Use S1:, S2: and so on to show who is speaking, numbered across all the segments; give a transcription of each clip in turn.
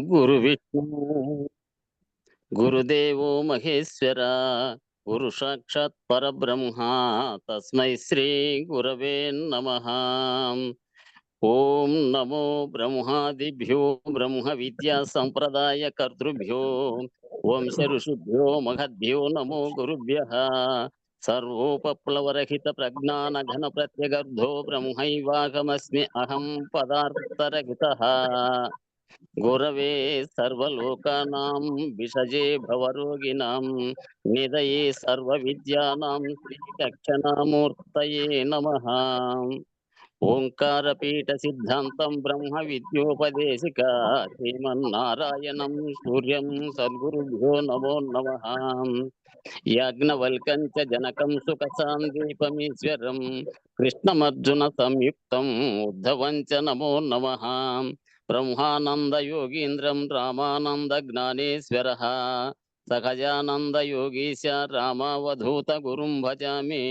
S1: గురు విష్ణు గురుదేవో మహేశ్వర గురు సాక్షాత్ పరబ్రహ్మ తస్మై శ్రీ గురవే నమః. ఓం నమో బ్రహ్మాదిభ్యో బ్రహ్మ విద్యా సంప్రదాయ కర్తృభ్యో వంశ ఋషిభ్యో మహద్భ్యో నమో గురుభ్యః. సర్వోపప్లవరహిత ప్రజ్ఞాన ఘన ప్రత్యగర్ధో బ్రహ్మైవాహమస్మి అహం పదార్థరహితః. గురవే సర్వలోకానాం విషజే భవరోగిణాం నిదయే సర్వ విద్యానాం శ్రీ దక్షిణామూర్తయే నమః. ఓంకారపీఠ సిద్ధాంతం బ్రహ్మ విద్యోపదేశిక శ్రీమన్నారాయణం సూర్యం సద్గురుభ్యో నమో నమః. యాజ్ఞవల్కం చ జనకం సుఖ సాందీపమీశ్వరం కృష్ణమర్జున సంయుక్తం ఉద్ధవం చ నమో నమః. బ్రహ్మానంద యోగీంద్రం రామానంద జ్ఞానేశ్వరః సహజానంద యోగీశ రామావధూత గురుం భజామి.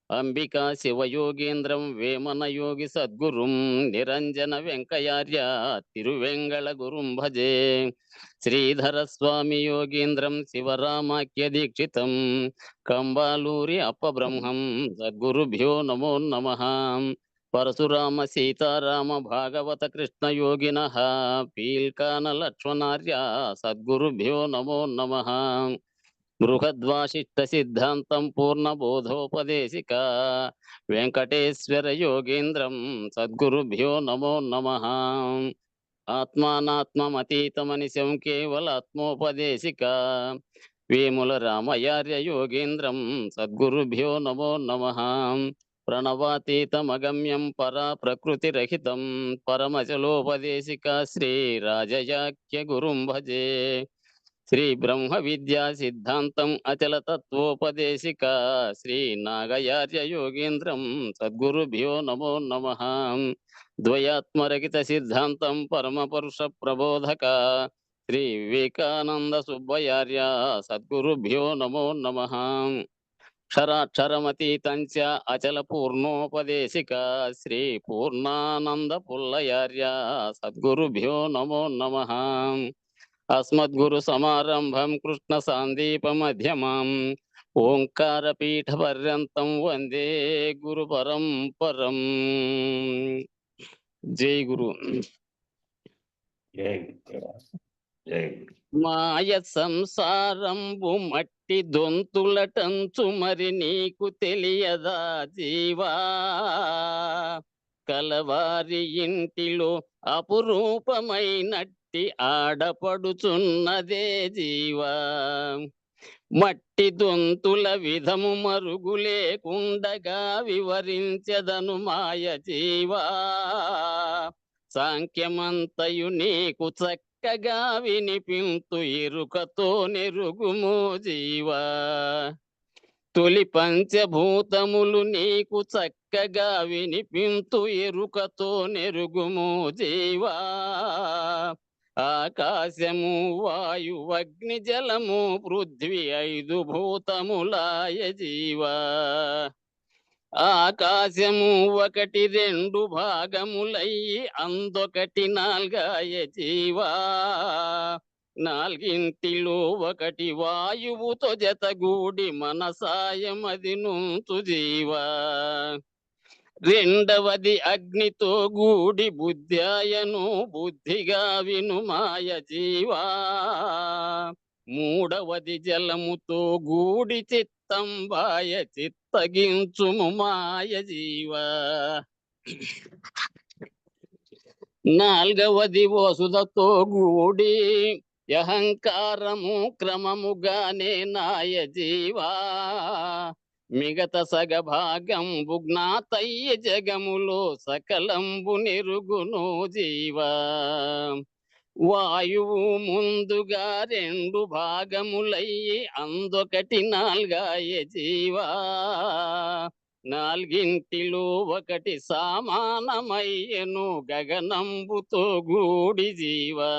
S1: అంబికా శివయోగీంద్రం వేమన యోగి సద్గురుం నిరంజన వెంకయార్య తిరువెంగళ గురుం భజే. శ్రీధర స్వామి యోగీంద్రం శివరామాఖ్య దీక్షితం కంబాలూరి అప్పబ్రహ్మం సద్గురుభ్యో నమో నమః. పరశురామ సీతారామ భాగవత కృష్ణ యోగినః పీల్కాన లక్ష్మణార్య సద్గురుభ్యో నమో నమః. బృహద్వాసిష్ట సిద్ధాంతం పూర్ణబోధోపదేశిక వెంకటేశ్వర యోగేంద్రం సద్గురుభ్యో నమో నమః. ఆత్మానాత్మమతీతమనిశం కేవలాత్మోపదేశిక వేముల రామయార్య యోగేంద్రం సద్గురుభ్యో నమో నమః. ప్రణవాతీతమగమ్యం పరా ప్రకృతిరహితం పరమచలోపదేశిక శ్రీ రాజయాఖ్య గురుం భజే. శ్రీ బ్రహ్మ విద్యా సిద్ధాంతం అచల తత్వోపదేశిక శ్రీ నాగయార్య యోగేంద్రం సద్గురుభ్యో నమో నమః. ద్వయాత్మరహిత సిద్ధాంతం పరమ పురుష ప్రబోధక శ్రీ వివేకానంద సుబ్బయార్య సద్గురుభ్యో నమో నమః. క్షరాక్షరమతీతం చ అచల పూర్ణోపదేశిక శ్రీ పూర్ణానంద పుల్లయార్య సద్గురుభ్యో నమో నమః. అస్మద్గురు సమారంభం కృష్ణ సాందీప మధ్యమం ఓంకార పీఠ పర్యంతం వందే గురు పరంపరం. జై గురు. మాయ సంసారంబు మట్టి దొంతులటంచు మరి నీకు తెలియదా జీవా. కలవారి ఇంటిలో అపురూపమైనట్టి ఆడపడుచున్నదే జీవా. మట్టి దొంతుల విధము మరుగు లేకుండగా వివరించెదను మాయ జీవా. సాంఖ్యమంతయు నీకు చక్కగా వినిపింతు ఎరుకతో నెరుగుము జీవా. తొలి పంచభూతములు నీకు చక్కగా వినిపింతు ఎరుకతో నెరుగుము జీవా. ఆకాశము వాయు అగ్ని జలము పృథ్వీ 5 భూతములాయ జీవా. ఆకాశము 1 2 భాగములయ్యి అందొకటి 4 జీవా. 4 1 వాయువుతో జతగూడి మనసాయమది నుంచు జీవా. 2వది అగ్నితో గూడి బుద్ధ్యాయను బుద్ధిగా విను మాయ జీవా. 3వది జలముతో గూడి చిత్తంబాయ చిత్తగించుము మాయ జీవా. 4వది వసుదతో గూడి అహంకారము క్రమముగానే నాయ జీవా. మిగత సగభాగంబు జ్ఞాతయ్య జగములో సకలంబు నెరుగును జీవా. వాయువు ముందుగా 2 భాగములయ్యి అందొకటి 4 జీవా. 4 1 సమానమయ్యను గగనంబుతో గూడి జీవా.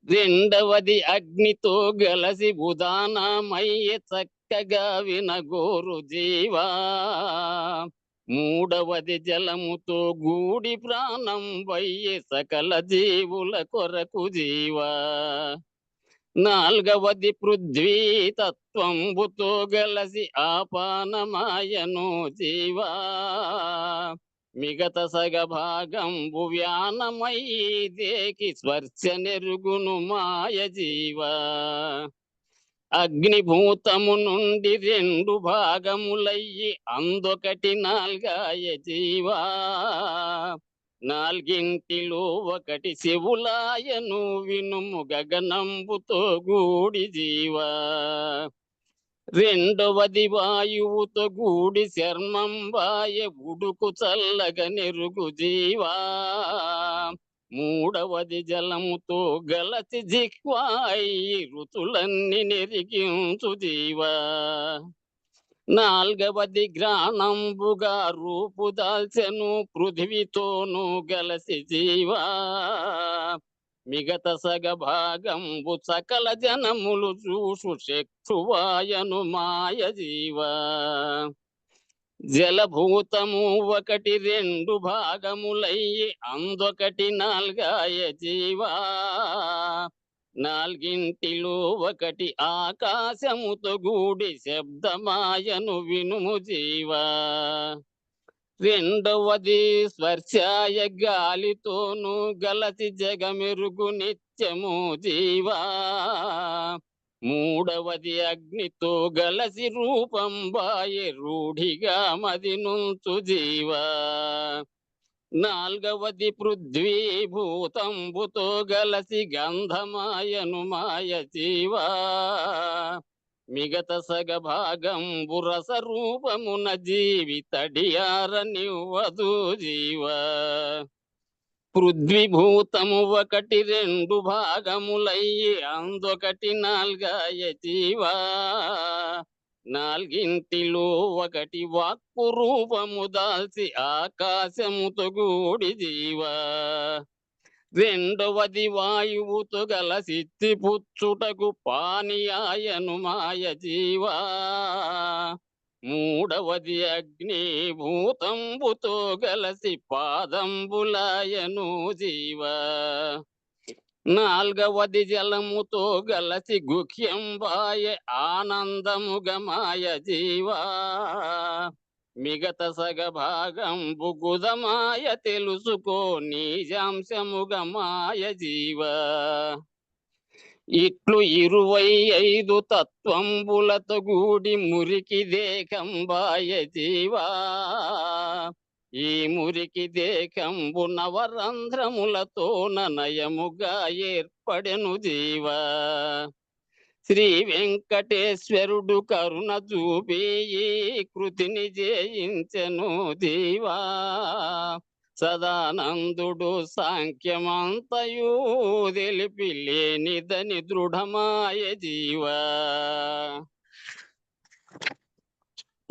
S1: 2వది అగ్నితో గలసి ఉదానమయ్య చక్కగా వినగోరు జీవా. మూడవది జలముతో గూడి ప్రాణం వయ్యే సకల జీవుల కొరకు జీవా. నాల్గవది పృథ్వీ తత్వంబుతో గలసి ఆపానమాయను జీవా. మిగత సగ భాగంబు వ్యానమై దేకి స్పర్శ నెరుగును మాయ జీవా. అగ్నిభూతము నుండి రెండు భాగములయ్యి అందొకటి నాల్గాయ జీవా. నాల్గింటిలో ఒకటి శివులాయను వినుము గగనంబుతో గూడి జీవా. రెండవది వాయువుతో గూడి చర్మం వాయ ఉడుకు చల్లగ నెరుగు జీవా. మూడవది జలముతో గలసి జిహ్వాయి ఋతులన్నీ నెరిగించు జీవా. నాల్గవది గ్రాణంబుగా రూపు దాల్చెను పృథివితోను గలసి జీవా. మిగత సగ భాగంబు సకల జనములు చూసు చక్షువాయను మాయ జీవా. జలభూతము ఒకటి రెండు భాగములయ్యి అందొకటి నాల్గాయ జీవా. నాల్గింటిలో ఒకటి ఆకాశముతో గూడి శబ్దమాయను వినుము జీవా. రెండవది స్పర్శాయ గాలితోను గలసి జగమెరుగు నిత్యము జీవా. మూడవది అగ్నితో గలసి రూపం బాయే రూఢిగా మది నుంచు జీవా. నాల్గవది పృథ్వీ భూతంబుతో గలసి గంధమాయను మాయ జీవా. మిగత సగ భాగంబు రస రూపమున జీవి తడియారనివ్వదు జీవా. పృథ్వీ భూతము ఒకటి రెండు భాగములయ్యి అందొకటి నాల్గాయ జీవా. నాల్గింటిలో ఒకటి వాక్కు రూపము దాల్చి ఆకాశముతో గూడి జీవా. రెండవది వాయువుతో గలసి పుచ్చుటకు పానీయాయను మాయ జీవా. మూడవది అగ్ని భూతంబుతో గలసి పాదంబులాయను జీవా. నాల్గవది జలముతో గలసి గుఖ్యంబాయ ఆనందముగ మాయ జీవా. మిగత సగ భాగంబు గుదమాయ తెలుసుకో నీజాంశముగ మాయ జీవా. ఇట్లు 25 తత్వంబులతో గూడి మురికి దేకంబాయ జీవా. ఈ మురికి దేకంబు నవరంధ్రములతో నయముగా ఏర్పడెను జీవా. శ్రీ వెంకటేశ్వరుడు కరుణ చూపి ఈ కృతిని జయించెను జీవా. సదానందుడు సాంఖ్యమంతయు తెలిపి లేనిదని దృఢమాయ జీవా.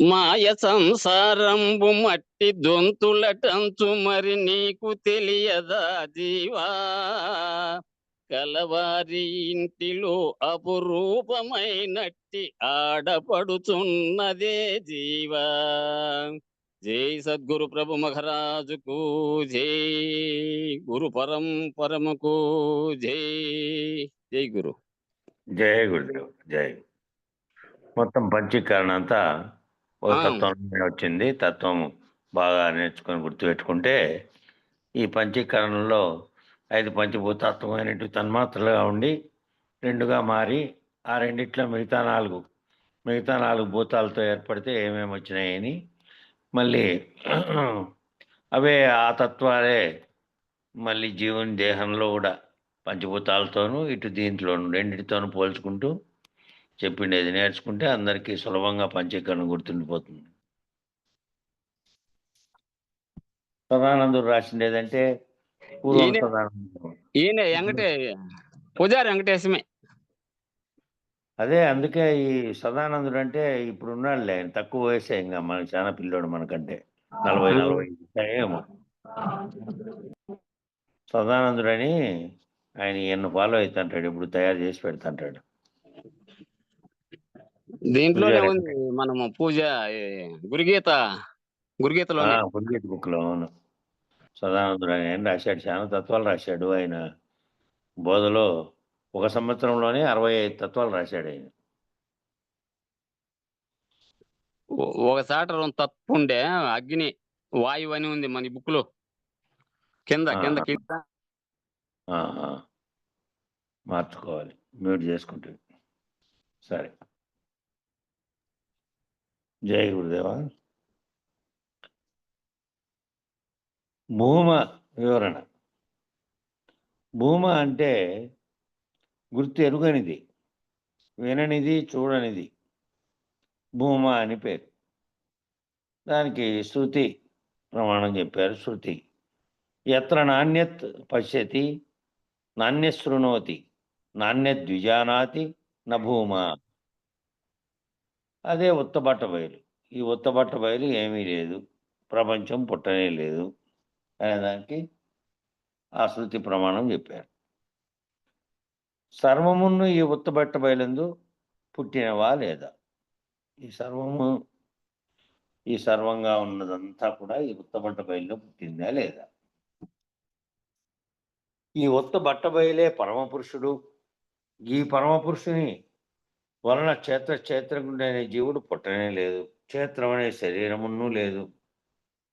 S1: మాయ సంసారంబు మట్టి దొంతులటంచు మరి నీకు తెలియదా జీవా. కలవారి ఇంటిలో అపురూపమైనట్టి ఆడపడుచున్నదే జీవా. జై సద్గురు ప్రభు మహారాజుకు జై. గురు పరంపరముకు జై. జై గురు.
S2: జై గురుదేవ్ జై. మొత్తం పంచీకరణ అంతా ఒక తత్వం వచ్చింది. తత్వం బాగా నేర్చుకొని గుర్తుపెట్టుకుంటే ఈ పంచీకరణలో 5 పంచభూతాత్మకమైనటువంటి తన్మాత్రలుగా ఉండి 2గా మారి ఆ రెండిట్లో మిగతా 4 భూతాలతో ఏర్పడితే ఏమేమి వచ్చినాయని మళ్ళీ అవే ఆ తత్వాలే మళ్ళీ జీవుని దేహంలో కూడా పంచభూతాలతోనూ ఇటు దీంట్లోనూ రెండింటితోనూ పోల్చుకుంటూ చెప్పిండేది నేర్చుకుంటే అందరికీ సులభంగా పంచీకరణ గుర్తుండిపోతుంది. సదానందుడు రాసిండేదంటే పూర్వం సదానందుడు
S1: పూజారి వెంకటేశమే.
S2: అదే అందుకే ఈ సదానందుడు అంటే ఇప్పుడు ఉన్నాడులే, ఆయన తక్కువ వయసే, ఇంకా మనకి చాలా పిల్లోడు, మనకంటే 40-45 ఏమో. సదానందుడు అని ఆయన ఎన్ను ఫాలో అవుతుంటాడు, ఇప్పుడు తయారు చేసి పెడతాంటాడు.
S1: దీంట్లోనే ఉంది మనము పూజ గురుగీత గురుగీతలోనే.
S2: పుల్గేట్ బుక్లో అవును. సదానందుడు ఆయన రాశాడు, చాలా తత్వాలు రాశాడు ఆయన. బోధలో ఒక సంవత్సరంలోనే 65 తత్వాలు రాశాడు ఆయన.
S1: ఒకసాట తప్పుండే అగ్ని వాయువు అని ఉంది మన బుక్ లో కింద కింద
S2: ఆహా.
S1: కింద.
S2: ఆహా. మార్చుకోవాలి, మ్యూట్ చేసుకుంటే. సరే, జై గురుదేవా. భూమ వివరణ. భూమ అంటే గుర్తు ఎరుగనిది, విననిది, చూడనిది భూమ అని పేరు. దానికి శృతి ప్రమాణం చెప్పారు. శృతి ఎత్ర నాణ్యత్ పశ్యతి నాణ్యశృణోతి నాణ్యద్విజానాతి నభూమ. అదే ఉత్తబట్ట బయలు. ఈ ఉత్తబట్ట బయలు ఏమీ లేదు, ప్రపంచం పుట్టనే లేదు అనేదానికి ఆ శృతి ప్రమాణం చెప్పారు. సర్వమును ఈ ఉత్తబట్ట బయలందు పుట్టినవా లేదా? ఈ సర్వము, ఈ సర్వంగా ఉన్నదంతా కూడా ఈ ఉత్తబట్ట బయలులో పుట్టిందా లేదా? ఈ ఉత్త బట్ట బయలే పరమపురుషుడు. ఈ పరమపురుషుని వలన క్షేత్రగుండు అనే జీవుడు పుట్టనే లేదు, క్షేత్రం అనే శరీరమును లేదు.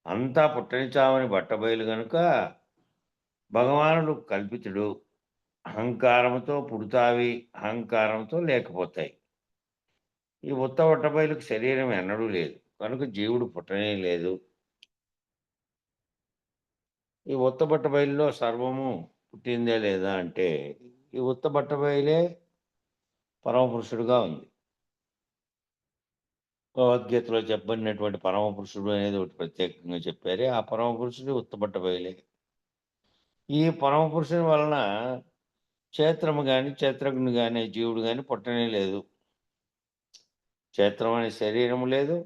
S2: అంతా పుట్టని చావని బట్టబయలు గనుక భగవానుడు కల్పితుడు. అహంకారంతో పుడతావి, అహంకారంతో లేకపోతాయి. ఈ ఉత్త బట్టబయలుకు శరీరం ఎన్నడూ లేదు కనుక జీవుడు పుట్టనే లేదు. ఈ ఉత్త బట్టబయలులో సర్వము పుట్టిందే లేదా అంటే ఈ ఉత్త బట్టబయలే పరమపురుషుడుగా ఉంది. భగవద్గీతలో చెప్పబడినటువంటి పరమపురుషుడు అనేది ఒకటి ప్రత్యేకంగా చెప్పారే, ఆ పరమపురుషుడు ఉత్తబట్ట బయలే. ఈ పరమపురుషుని వలన క్షేత్రము కానీ క్షేత్రజ్ఞుడు కానీ జీవుడు కానీ పుట్టనే లేదు. క్షేత్రం అనే శరీరము లేదు,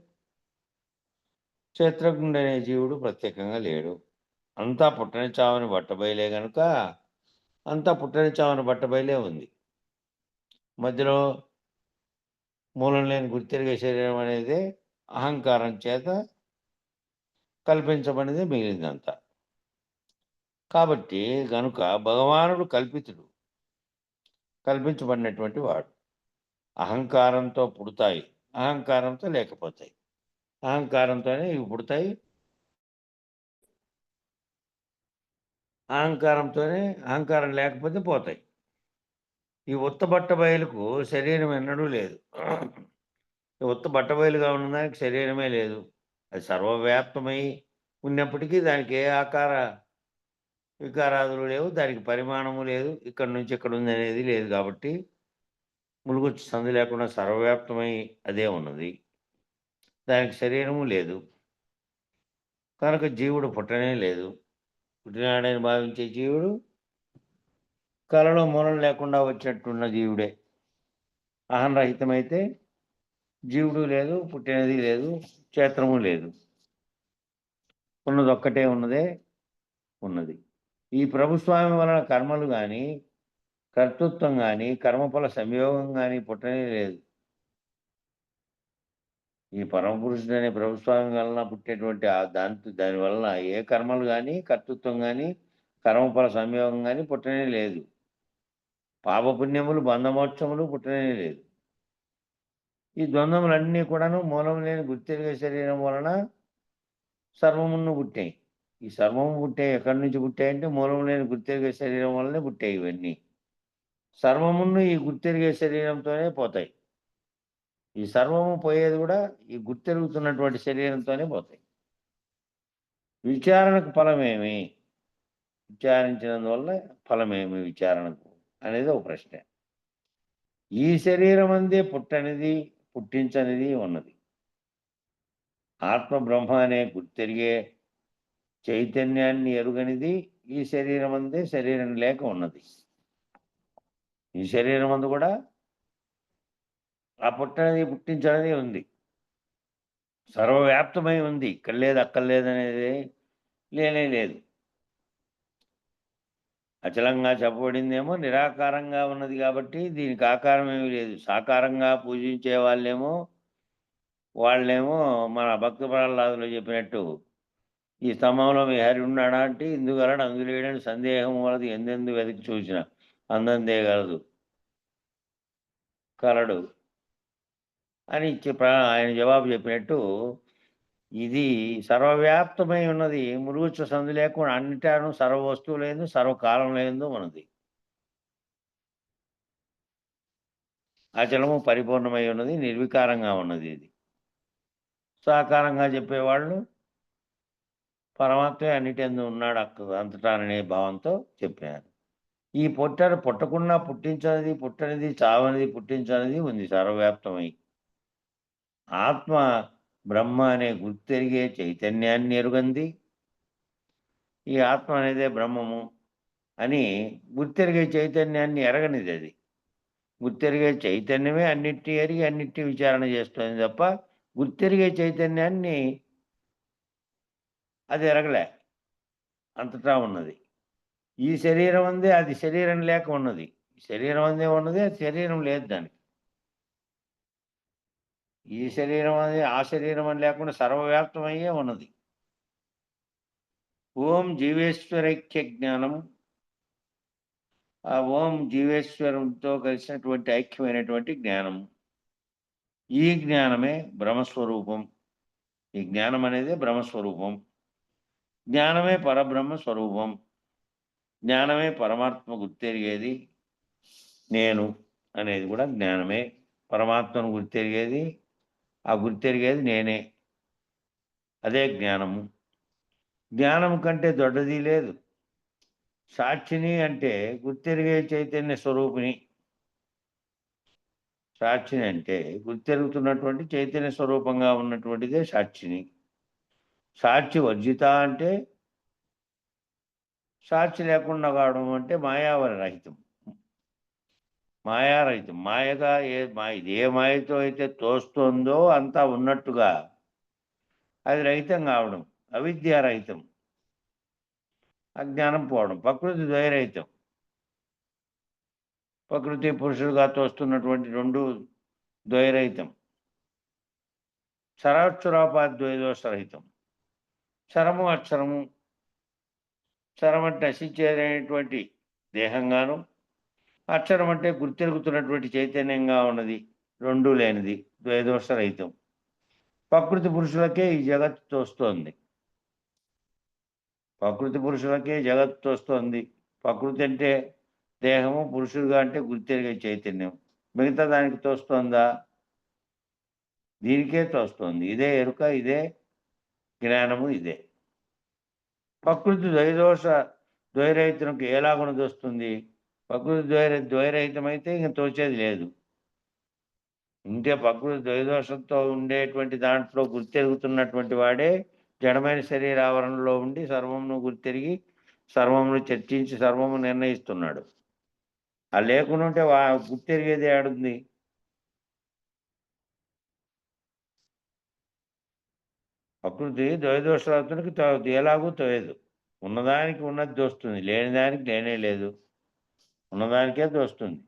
S2: క్షేత్రజ్ఞుడు అనే జీవుడు ప్రత్యేకంగా లేడు. అంతా పుట్టని చావని బట్టబయలే గనుక అంతా పుట్టని చావని బట్టబయలే ఉంది. మధ్యలో మూలం లేని గుర్తెరిగే శరీరం అనేది అహంకారం చేత కల్పించబడినది మిగిలిందంతా. కాబట్టి గనుక భగవానుడు కల్పితుడు, కల్పించబడినటువంటి వాడు. అహంకారంతో పుడతాయి, అహంకారంతో లేకపోతాయి. అహంకారంతోనే ఇవి పుడతాయి, అహంకారంతోనే అహంకారం లేకపోతే పోతాయి. ఈ ఉత్త బట్ట బయలుకు శరీరం ఎన్నడూ లేదు. ఈ ఉత్త బట్ట బయలుగా ఉన్నదానికి శరీరమే లేదు. అది సర్వవ్యాప్తమై ఉన్నప్పటికీ దానికి ఏ ఆకార వికారాదులు లేవు, దానికి పరిమాణము లేదు, ఇక్కడి నుంచి ఇక్కడ ఉంది అనేది లేదు. కాబట్టి ములుగొచ్చి సందు లేకుండా సర్వవ్యాప్తమై అదే ఉన్నది, దానికి శరీరము లేదు. కనుక జీవుడు పుట్టనే లేదు. పుట్టినాడని భావించే జీవుడు కలలో మూలం లేకుండా వచ్చినట్టున్న జీవుడే. అహంరహితమైతే జీవుడు లేదు, పుట్టినది లేదు, క్షేత్రము లేదు. ఉన్నది ఒక్కటే ఉన్నదే ఉన్నది. ఈ ప్రభుస్వామి వలన కర్మలు కానీ, కర్తృత్వం కానీ, కర్మఫల సంయోగం కానీ పుట్టనే లేదు. ఈ పరమపురుషుడు అనే ప్రభుస్వామి వలన పుట్టేటువంటి దాని వలన ఏ కర్మలు కానీ, కర్తృత్వం కానీ, కర్మఫల సంయోగం కానీ పుట్టనే లేదు. పాపపుణ్యములు, బంధమోక్షములు పుట్టనే లేదు. ఈ ద్వంద్వములన్నీ కూడాను మూలం లేని గుర్తెరిగే శరీరం వలన సర్వమును పుట్టాయి. ఈ సర్వము పుట్టాయి ఎక్కడి నుంచి పుట్టాయంటే మూలం లేని గుర్తెరిగే శరీరం వల్లనే పుట్టాయి ఇవన్నీ. సర్వమును ఈ గుర్తెరిగే శరీరంతోనే పోతాయి. ఈ సర్వము పోయేది కూడా ఈ గుర్తెరుగుతున్నటువంటి శరీరంతోనే పోతాయి. విచారణకు ఫలమేమి? విచారించినందువల్ల ఫలమేమి విచారణకు అనేది ఒక ప్రశ్న. ఈ శరీరం అందే పుట్టనిది, పుట్టించనిది ఉన్నది. ఆత్మ బ్రహ్మ అనే గుర్తెరిగే చైతన్యాన్ని ఎరుగనిది ఈ శరీరం అందే శరీరం లేక ఉన్నది. ఈ శరీరం అందు కూడా ఆ పుట్టనిది, పుట్టించనిది ఉంది, సర్వవ్యాప్తమై ఉంది. ఇక్కడ లేదు, అక్కడ లేదనేది లేనే లేదు. అచలంగా చెప్పబడిందేమో నిరాకారంగా ఉన్నది కాబట్టి దీనికి ఆకారం ఏమీ లేదు. సాకారంగా పూజించే వాళ్ళేమో వాళ్ళేమో మన భక్త ప్రహ్లాదులు చెప్పినట్టు ఈ స్తంభంలో మీ హరి ఉన్నాడా అంటే ఇందుగలడు అందులేడని సందేహం వలది ఎందెందు వెతికి చూసిన అందందేగలదు కలడు అని ఆయన జవాబు చెప్పినట్టు ఇది సర్వవ్యాప్తమై ఉన్నది, మురుగుచ్చ సందు లేకుండా అన్నిటాను సర్వ వస్తువు లేదు, సర్వకాలం లేదు మనది. అచలము పరిపూర్ణమై ఉన్నది, నిర్వికారంగా ఉన్నది. ఇది సాకారంగా చెప్పేవాళ్ళు పరమాత్మే అన్నిటందు ఉన్నాడు అంతటాననే భావంతో చెప్పారు. ఈ పుట్టకుండా పుట్టించనిది, పుట్టనిది, చావనిది, పుట్టించనిది ఉంది సర్వవ్యాప్తమై. ఆత్మ బ్రహ్మ అనే గుర్తెరిగే చైతన్యాన్ని ఎరుగంది. ఈ ఆత్మ అనేదే బ్రహ్మము అని గుర్తెరిగే చైతన్యాన్ని ఎరగనిది. అది గుర్తెరిగే చైతన్యమే అన్నిటిని ఎరిగి అన్నిటిని విచారణ చేస్తుంది తప్ప గుర్తెరిగే చైతన్యాన్ని అది ఎరగలే, అంతటా ఉన్నది. ఈ శరీరం అందే అది శరీరం లేక ఉన్నది, శరీరం అందే ఉన్నది, అది శరీరం లేదు దానికి. ఈ శరీరం అనేది ఆ శరీరం అని లేకుండా సర్వవ్యాప్తమయ్యే ఉన్నది. ఓం జీవేశ్వరైక్య జ్ఞానం, ఆ ఓం జీవేశ్వరంతో కలిసినటువంటి ఐక్యమైనటువంటి జ్ఞానం. ఈ జ్ఞానమే బ్రహ్మస్వరూపం. ఈ జ్ఞానం అనేది బ్రహ్మస్వరూపం. జ్ఞానమే పరబ్రహ్మ స్వరూపం. జ్ఞానమే పరమాత్మ గుర్తెరిగేది. నేను అనేది కూడా జ్ఞానమే. పరమాత్మను గుర్తెరిగేది, ఆ గుర్తెరిగేది నేనే. అదే జ్ఞానము. జ్ఞానం కంటే దొడ్డది లేదు. సాక్షిని అంటే గుర్తెరిగే చైతన్య స్వరూపిణి. సాక్షిని అంటే గుర్తెరుగుతున్నటువంటి చైతన్య స్వరూపంగా ఉన్నటువంటిదే సాక్షిని. సాక్షి వర్జిత అంటే సాక్షి లేకుండా కావడం అంటే మాయావర రహితం, మాయారహితం. మాయగా ఏ మాయతో అయితే తోస్తుందో అంతా ఉన్నట్టుగా అది రహితం కావడం, అవిద్యారహితం, అజ్ఞానం పోవడం. ప్రకృతి ద్వైరహితం. ప్రకృతి పురుషుడుగా తోస్తున్నటువంటి రెండు ద్వైరహితం. క్షరాక్షరాపాద్వైదోషరహితం. క్షరము అక్షరము. క్షరం అంటే నశించేటటువంటి దేహంగాను, అక్షరం అంటే గుర్తెరుగుతున్నటువంటి చైతన్యంగా ఉన్నది, రెండూ లేనిది, ద్వైదోషరహితం. ప్రకృతి పురుషులకే ఈ జగత్తు తోస్తోంది. ప్రకృతి పురుషులకే జగత్తు తోస్తోంది. ప్రకృతి అంటే దేహము, పురుషుడుగా అంటే గుర్తెరిగే చైతన్యం. మిగతా దానికి తోస్తోందా? దీనికే తోస్తోంది. ఇదే ఎరుక, ఇదే జ్ఞానము, ఇదే. ప్రకృతి ద్వైరహితునికి ఎలాగున తోస్తుంది? ప్రకృతి ద్వైరహితమైతే ఇంక తోచేది లేదు. ఇంకే ప్రకృతి ద్వైదోషంతో ఉండేటువంటి దాంట్లో గుర్తెరుగుతున్నటువంటి వాడే జడమైన శరీరావరణలో ఉండి సర్వమును గుర్తెరిగి సర్వమును చర్చించి సర్వము నిర్ణయిస్తున్నాడు. ఆ లేకుండా ఉంటే గుర్తెరిగేది ఆడుంది. ప్రకృతి ద్వైదోషాతునికి ఎలాగూ తోయదు. ఉన్నదానికి ఉన్నది దోస్తుంది, లేని దానికి లేనే లేదు. ఉన్నదానికే దోస్తుంది,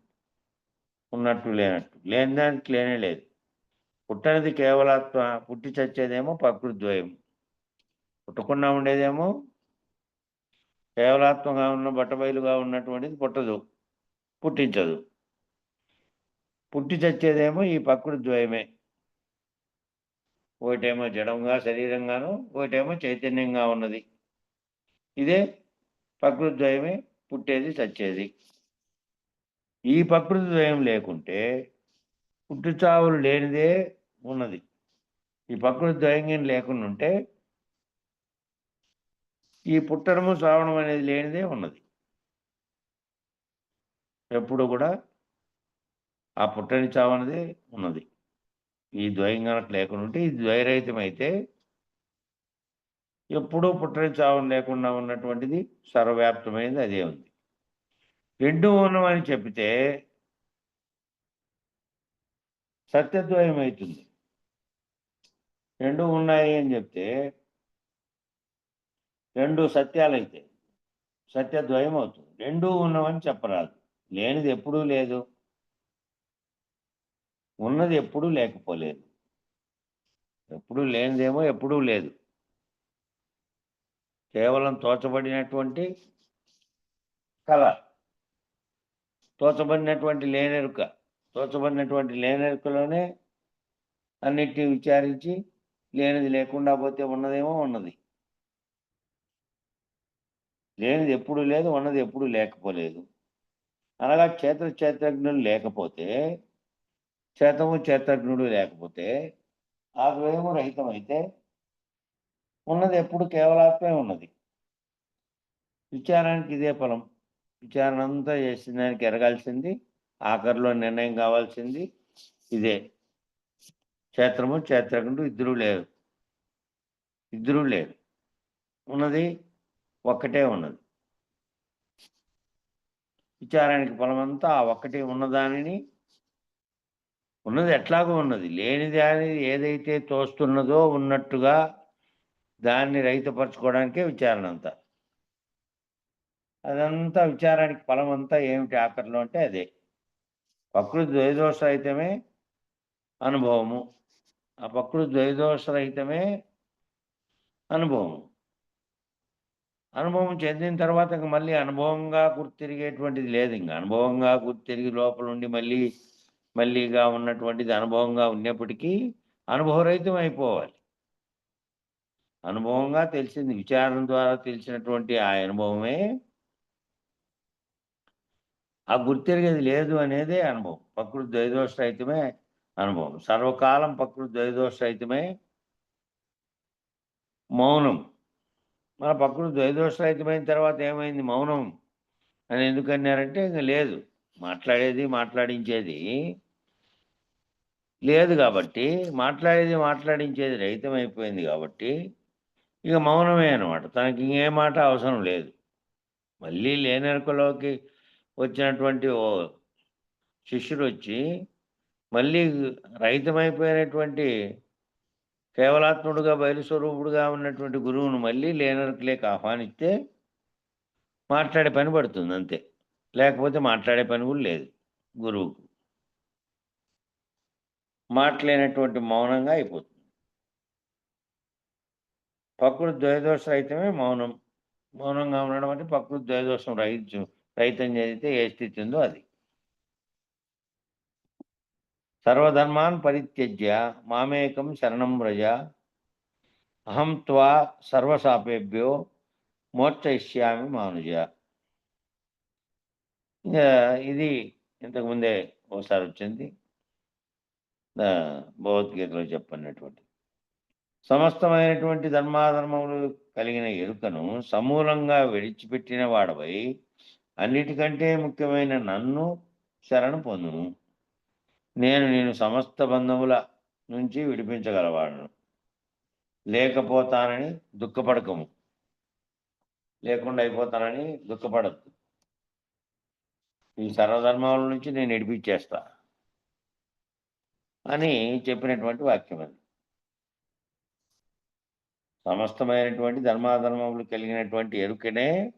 S2: ఉన్నట్టు లేనట్టు. లేని దానికి లేనే లేదు. పుట్టనిది కేవలాత్మ, పుట్టి చచ్చేదేమో ప్రకృతి ద్వయం. పుట్టకుండా ఉండేదేమో కేవలాత్మగా ఉన్న బట్టబయలుగా ఉన్నటువంటిది పుట్టదు, పుట్టించదు. పుట్టి చచ్చేదేమో ఈ ప్రకృతి ద్వయమే. ఒకటేమో జడంగా శరీరంగాను, ఒకటేమో చైతన్యంగా ఉన్నది. ఇదే ప్రకృతి ద్వయమే పుట్టేది చచ్చేది. ఈ ప్రకృతి ద్వయం లేకుంటే పుట్టు చావులు లేనిదే ఉన్నది. ఈ ప్రకృతి ద్వయం లేకుండా ఉంటే ఈ పుట్టడము చావడం అనేది లేనిదే ఉన్నది. ఎప్పుడు కూడా ఆ పుట్టని చావనేది ఉన్నది. ఈ ద్వయం కనుక లేకుండా ఉంటే, ఇది ద్వైరహితం అయితే ఎప్పుడూ పుట్టని చావని లేకుండా ఉన్నటువంటిది సర్వవ్యాప్తమైనది అదే ఉంది. రెండు ఉన్నవని చెప్తే సత్యద్వయం అవుతుంది. రెండు ఉన్నాయి అని చెప్తే రెండు సత్యాలైతే సత్యద్వయం అవుతుంది. రెండూ ఉన్నవని చెప్పరాదు. లేనిది ఎప్పుడూ లేదు, ఉన్నది ఎప్పుడూ లేకపోలేదు. ఎప్పుడూ లేనిదేమో ఎప్పుడూ లేదు. కేవలం తోచబడినటువంటి కళ. తోచబడినటువంటి లేనెరుక. తోచబడినటువంటి లేనెరుకలోనే అన్నిటిని విచారించి లేనిది లేకుండా పోతే ఉన్నదేమో ఉన్నది. లేనిది ఎప్పుడూ లేదు, ఉన్నది ఎప్పుడూ లేకపోలేదు. అనగా చేతజ్ఞులు లేకపోతే, చేతము చేతజ్ఞుడు లేకపోతే, ఆ ద్వయము రహితమైతే ఉన్నది ఎప్పుడు కేవలాత్మే ఉన్నది. విచారానికి ఇదే ఫలం. విచారణ అంతా చేసిన దానికి ఎరగాల్సింది, ఆఖరిలో నిర్ణయం కావాల్సింది ఇదే. క్షేత్రము క్షేత్రజ్ఞుడు ఇద్దరూ లేరు. ఉన్నది ఒక్కటే ఉన్నది. విచారానికి ఫలమంతా ఆ ఒక్కటే ఉన్నదానిని, ఉన్నది ఎట్లాగో ఉన్నది, లేనిది అనేది ఏదైతే తోస్తున్నదో ఉన్నట్టుగా దాన్ని రహితపరచుకోవడానికే విచారణ అంతా. అదంతా విచారానికి ఫలం అంతా ఏమిటి ఆఖరిలో అంటే అదే. ప్రకృతి ద్వైదోషరహితమే అనుభవము. ఆ ప్రకృతి ద్వైదోషరహితమే అనుభవము. అనుభవం చెందిన తర్వాత ఇంక మళ్ళీ అనుభవంగా గుర్తిరిగేటువంటిది లేదు. ఇంక అనుభవంగా గుర్తిరిగి లోపల ఉండి మళ్ళీగా ఉన్నటువంటిది అనుభవంగా ఉన్నప్పటికీ అనుభవరహితం అయిపోవాలి. అనుభవంగా తెలిసింది, విచారణ ద్వారా తెలిసినటువంటి ఆ అనుభవమే, ఆ గుర్తిరిగేది లేదు అనేదే అనుభవం. ప్రకృతి ద్వైదోషరహితమే అనుభవం. సర్వకాలం ప్రకృతి ద్వైదోషరహితమే మౌనం. మన ప్రకృతి ద్వైదోషరహితమైన తర్వాత ఏమైంది? మౌనం అని ఎందుకన్నారంటే ఇంక లేదు. మాట్లాడించేది లేదు కాబట్టి, మాట్లాడించేది రహితమైపోయింది కాబట్టి ఇక మౌనమే అనమాట. తనకి ఇంకే మాట అవసరం లేదు. మళ్ళీ లేనెరుకలోకి వచ్చినటువంటి ఓ శిష్యుడొచ్చి మళ్ళీ రహితమైపోయినటువంటి కేవలాత్ముడుగా బయలుస్వరూపుడుగా ఉన్నటువంటి గురువును మళ్ళీ లేనెరుకలేకి ఆహ్వానిస్తే మాట్లాడే పని పడుతుంది అంతే. లేకపోతే మాట్లాడే పని కూడా లేదు గురువుకు. మాట్లాడినటువంటి మౌనంగా అయిపోతుంది. ప్రకృతి ద్వైదోషరహితమే మౌనం. మౌనంగా ఉండడం అంటే ప్రకృతి ద్వైదోషం రహితం చేస్తే ఏ స్థితి ఉందో అది. సర్వధర్మాన్ పరిత్యజ్య మామేకం శరణం వ్రజ అహం త్వా సర్వశాపేభ్యో మోక్షయిష్యామి మానుజ. ఇది ఇంతకుముందే ఒకసారి వచ్చింది భగవద్గీతలో చెప్పన్నటువంటి. సమస్తమైనటువంటి ధర్మాధర్మములు కలిగిన ఎరుకను సమూలంగా విడిచిపెట్టిన వాడవై అన్నిటికంటే ముఖ్యమైన నన్ను శరణు పొందును. నేను సమస్త బంధముల నుంచి విడిపించగలవాడను. లేకుండా అయిపోతానని దుఃఖపడద్దు. ఈ సర్వధర్మాల నుంచి నేను విడిపించేస్తా అని చెప్పినటువంటి వాక్యం అది. సమస్తమైనటువంటి ధర్మాధర్మములు కలిగినటువంటి ఎరుకనే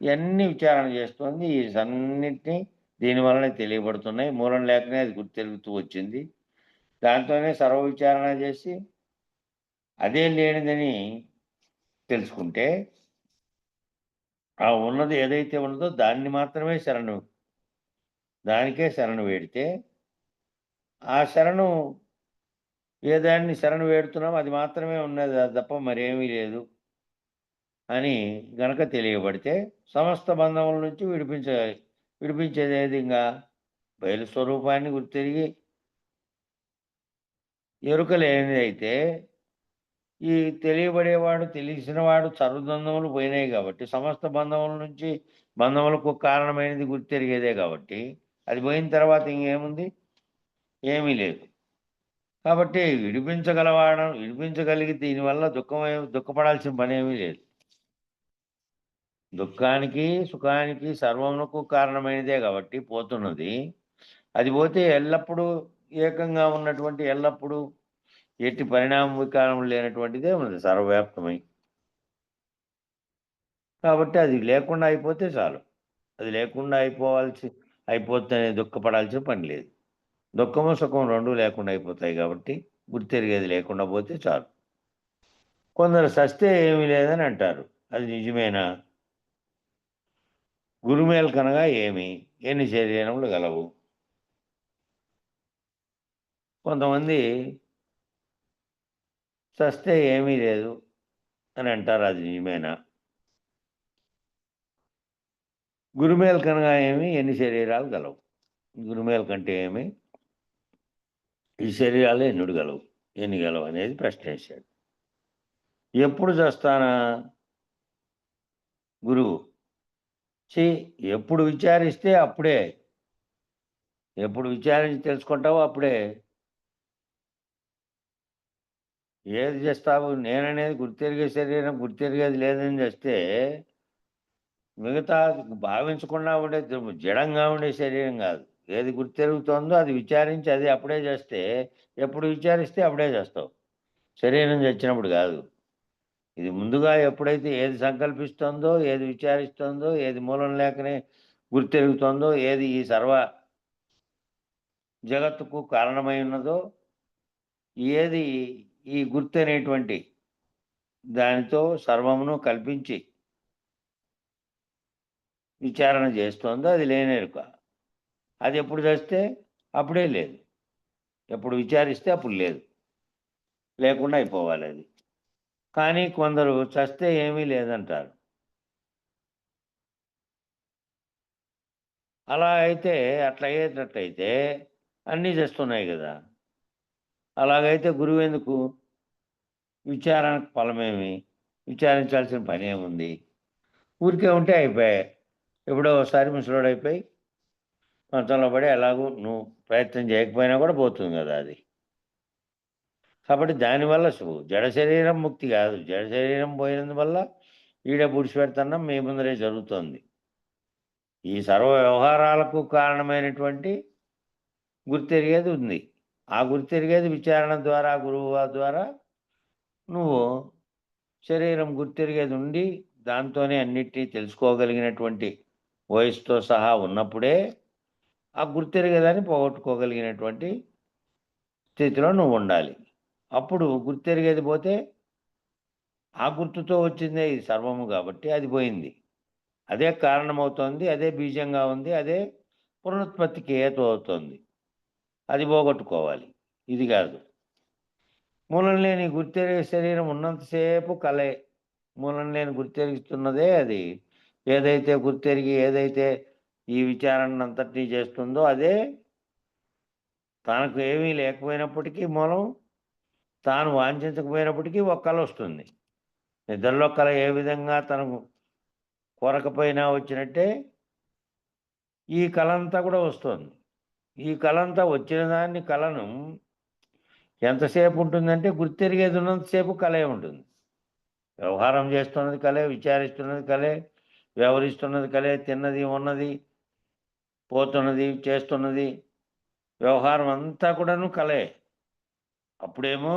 S2: ఇవన్నీ విచారణ చేస్తుంది. ఈ అన్నిటినీ దీనివల్లనే తెలియబడుతున్నాయి. మూలం లేకనే అది గుర్తెరుగుతూ వచ్చింది. దాంతోనే సర్వ విచారణ చేసి అదే లేనిదని తెలుసుకుంటే ఆ ఉన్నది ఏదైతే ఉన్నదో దాన్ని మాత్రమే దానికే శరణు వేడితే ఆ శరణు ఏదాన్ని శరణు వేడుతున్నామో అది మాత్రమే ఉన్నది తప్ప మరేమీ లేదు అని గనక తెలియబడితే సమస్త బంధముల నుంచి విడిపించేది ఏదిగా బయలు స్వరూపాన్ని గుర్తిరిగి ఎరుక లేనిదైతే ఈ తెలియబడేవాడు తెలిసినవాడు సర్వబంధములు పోయినాయి కాబట్టి సమస్త బంధములకు కారణమైనది గుర్తెరిగేదే కాబట్టి అది పోయిన తర్వాత ఇంకేముంది? ఏమీ లేదు. కాబట్టి విడిపించగలిగి దీనివల్ల దుఃఖపడాల్సిన పని ఏమీ లేదు. దుఃఖానికి సుఖానికి సర్వమునకు కారణమైనదే కాబట్టి పోతున్నది. అది పోతే ఎల్లప్పుడూ ఏకంగా ఉన్నటువంటి ఎల్లప్పుడూ ఎట్టి పరిణామ వికారం లేనటువంటిదే ఉన్నది సర్వవ్యాప్తమై. కాబట్టి అది లేకుండా అయిపోతే చాలు. అది లేకుండా అయిపోతే దుఃఖపడాల్సిన పని లేదు. దుఃఖము సుఖం రెండూ లేకుండా అయిపోతాయి కాబట్టి గుర్తెరిగేది లేకుండా పోతే చాలు. కొందరు సస్తే ఏమీ లేదని అంటారు. అది నిజమేనా? గురుమేల్కనగా ఏమి? ఎన్ని శరీరములు గలవు? కొంతమంది సస్తే ఏమీ లేదు అని అంటారు. అది నిజమేనా? గురుమేల్కనగా ఏమి? ఎన్ని శరీరాలు గలవు? గురుమేల్కంటే ఏమి? ఈ శరీరాలు ఎన్ని గలవు అనేది ప్రశ్న వేశాడు. ఎప్పుడు చస్తానా? గురువు ఎప్పుడు విచారిస్తే అప్పుడే. ఎప్పుడు విచారించి తెలుసుకుంటావో అప్పుడే. ఏది చేస్తావు? నేననేది గుర్తెరిగే శరీరం గుర్తెరిగేది లేదని చేస్తే మిగతా భావించకుండా ఉండే జడంగా ఉండే శరీరం కాదు. ఏది గుర్తెరుగుతోందో అది విచారించి అది అప్పుడే చేస్తే, ఎప్పుడు విచారిస్తే అప్పుడే చేస్తావు. శరీరం చచ్చినప్పుడు కాదు. ఇది ముందుగా ఎప్పుడైతే ఏది సంకల్పిస్తోందో, ఏది విచారిస్తోందో, ఏది మూలం లేకనే గుర్తెరుగుతోందో, ఏది ఈ సర్వ జగత్తుకు కారణమై ఉన్నదో, ఏది ఈ గుర్తు అనేటువంటి దానితో సర్వమును కల్పించి విచారణ చేస్తోందో అది లేనెరుక. అది ఎప్పుడు చేస్తే అప్పుడే లేదు. ఎప్పుడు విచారిస్తే అప్పుడు లేదు. లేకుండా అయిపోవాలి అది. కానీ కొందరు చస్తే ఏమీ లేదంటారు. అలా అయితే అట్లా అయ్యేటట్టయితే అన్నీ చేస్తున్నాయి కదా! అలాగైతే గురువెందుకు? విచారణకు ఫలమేమి? విచారించాల్సిన పనేముంది? ఊరికే ఉంటే అయిపాయే. ఎప్పుడో ఒకసారి ముసలోడైపోయి మంచంలో పడి ఎలాగో నువ్వు ప్రయత్నం చేయకపోయినా కూడా పోతుంది కదా అది. కాబట్టి దానివల్ల జడ శరీరం ముక్తి కాదు. జడ శరీరం పోయినందువల్ల ఈడ పుడిచిపెడుతున్నాం మీ ముందరే జరుగుతోంది. ఈ సర్వ వ్యవహారాలకు కారణమైనటువంటి గుర్తెరిగేది ఉంది. ఆ గుర్తెరిగేది విచారణ ద్వారా, గురువు ద్వారా నువ్వు శరీరం గుర్తెరిగేది ఉండి, దాంతోనే అన్నిటినీ తెలుసుకోగలిగినటువంటి వయసుతో సహా ఉన్నప్పుడే, ఆ గుర్తెరిగేదాన్ని పోగొట్టుకోగలిగినటువంటి స్థితిలో నువ్వు ఉండాలి. అప్పుడు గుర్తెరిగేది పోతే, ఆ గుర్తుతో వచ్చిందే ఈ సర్వము కాబట్టి అది పోయింది. అదే కారణమవుతోంది. అదే బీజంగా ఉంది. అదే పునరుత్పత్తికి హేతు అవుతోంది. అది పోగొట్టుకోవాలి. ఇది కాదు. మూలం లేని గుర్తెరిగే శరీరం ఉన్నంతసేపు కలే. మూలం లేని గుర్తెరుగుతున్నదే అది. ఏదైతే ఈ విచారణనంతటినీ చేస్తుందో అదే తనకు ఏమీ లేకపోయినప్పటికీ మూలం, తాను వాంఛించకపోయినప్పటికీ ఒక కల వస్తుంది. నిద్రలో కల ఏ విధంగా తనకు కోరకపోయినా వచ్చినట్టే ఈ కలంతా కూడా వస్తుంది. ఈ కలంతా వచ్చిన దాన్ని కలను ఎంతసేపు ఉంటుందంటే గుర్తెరిగేది ఉన్నంతసేపు కలే ఉంటుంది. వ్యవహారం చేస్తున్నది కలే, విచారిస్తున్నది కలే, వ్యవహరిస్తున్నది కలే, తిన్నది, ఉన్నది, పోతున్నది, చేస్తున్నది, వ్యవహారం అంతా కూడాను కలే. అప్పుడేమో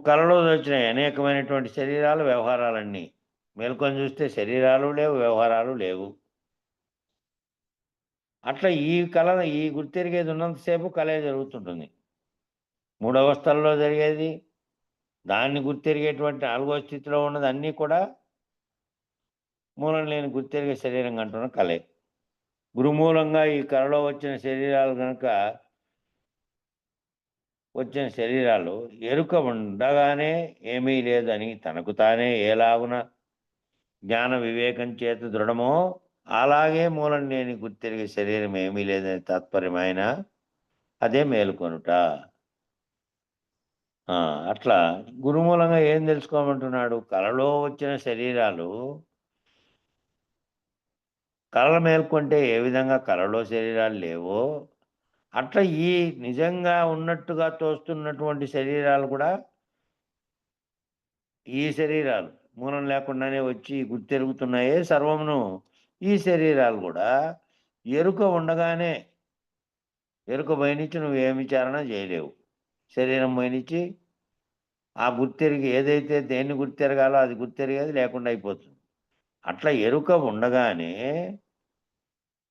S2: కలలో వచ్చినాయి అనేకమైనటువంటి శరీరాలు, వ్యవహారాలన్నీ. మేల్కొని చూస్తే శరీరాలు లేవు, వ్యవహారాలు లేవు. అట్లా ఈ గుర్తెరిగేది ఉన్నంతసేపు కలే జరుగుతుంటుంది. 3 అవస్థల్లో జరిగేది, దాన్ని గుర్తెరిగేటువంటి 4వ స్థితిలో ఉన్నది అన్నీ కూడా మూలం లేని గుర్తెరిగే శరీరం అంటున్న కలే. గురుమూలంగా ఈ కలలో వచ్చిన శరీరాలు గనక వచ్చిన శరీరాలు ఎరుక ఉండగానే ఏమీ లేదని తనకు తానే ఎలాగున జ్ఞాన వివేకం చేత దృఢమో అలాగే మూలం లేని గుర్తెరిగే శరీరం ఏమీ లేదని తాత్పర్యమైన అదే మేలుకొనుట. అట్లా గురుమూలంగా ఏం తెలుసుకోమంటున్నాడు? కలలో వచ్చిన శరీరాలు కలలు మేల్కొంటే ఏ విధంగా కలలో శరీరాలు లేవో అట్లా ఈ నిజంగా ఉన్నట్టుగా తోస్తున్నటువంటి శరీరాలు కూడా ఈ శరీరాలు మూలం లేకుండానే వచ్చి గుర్తెరుగుతున్నాయే సర్వమును. ఈ శరీరాలు కూడా ఎరుక ఉండగానే, ఎరుక పైనుంచి నువ్వు ఏ విచారణ చేయలేవు. శరీరం పైనుంచి ఆ గుర్తెరిగి ఏదైతే దేన్ని గుర్తెరగాలో అది గుర్తెరిగేది లేకుండా అయిపోతుంది. అట్లా ఎరుక ఉండగానే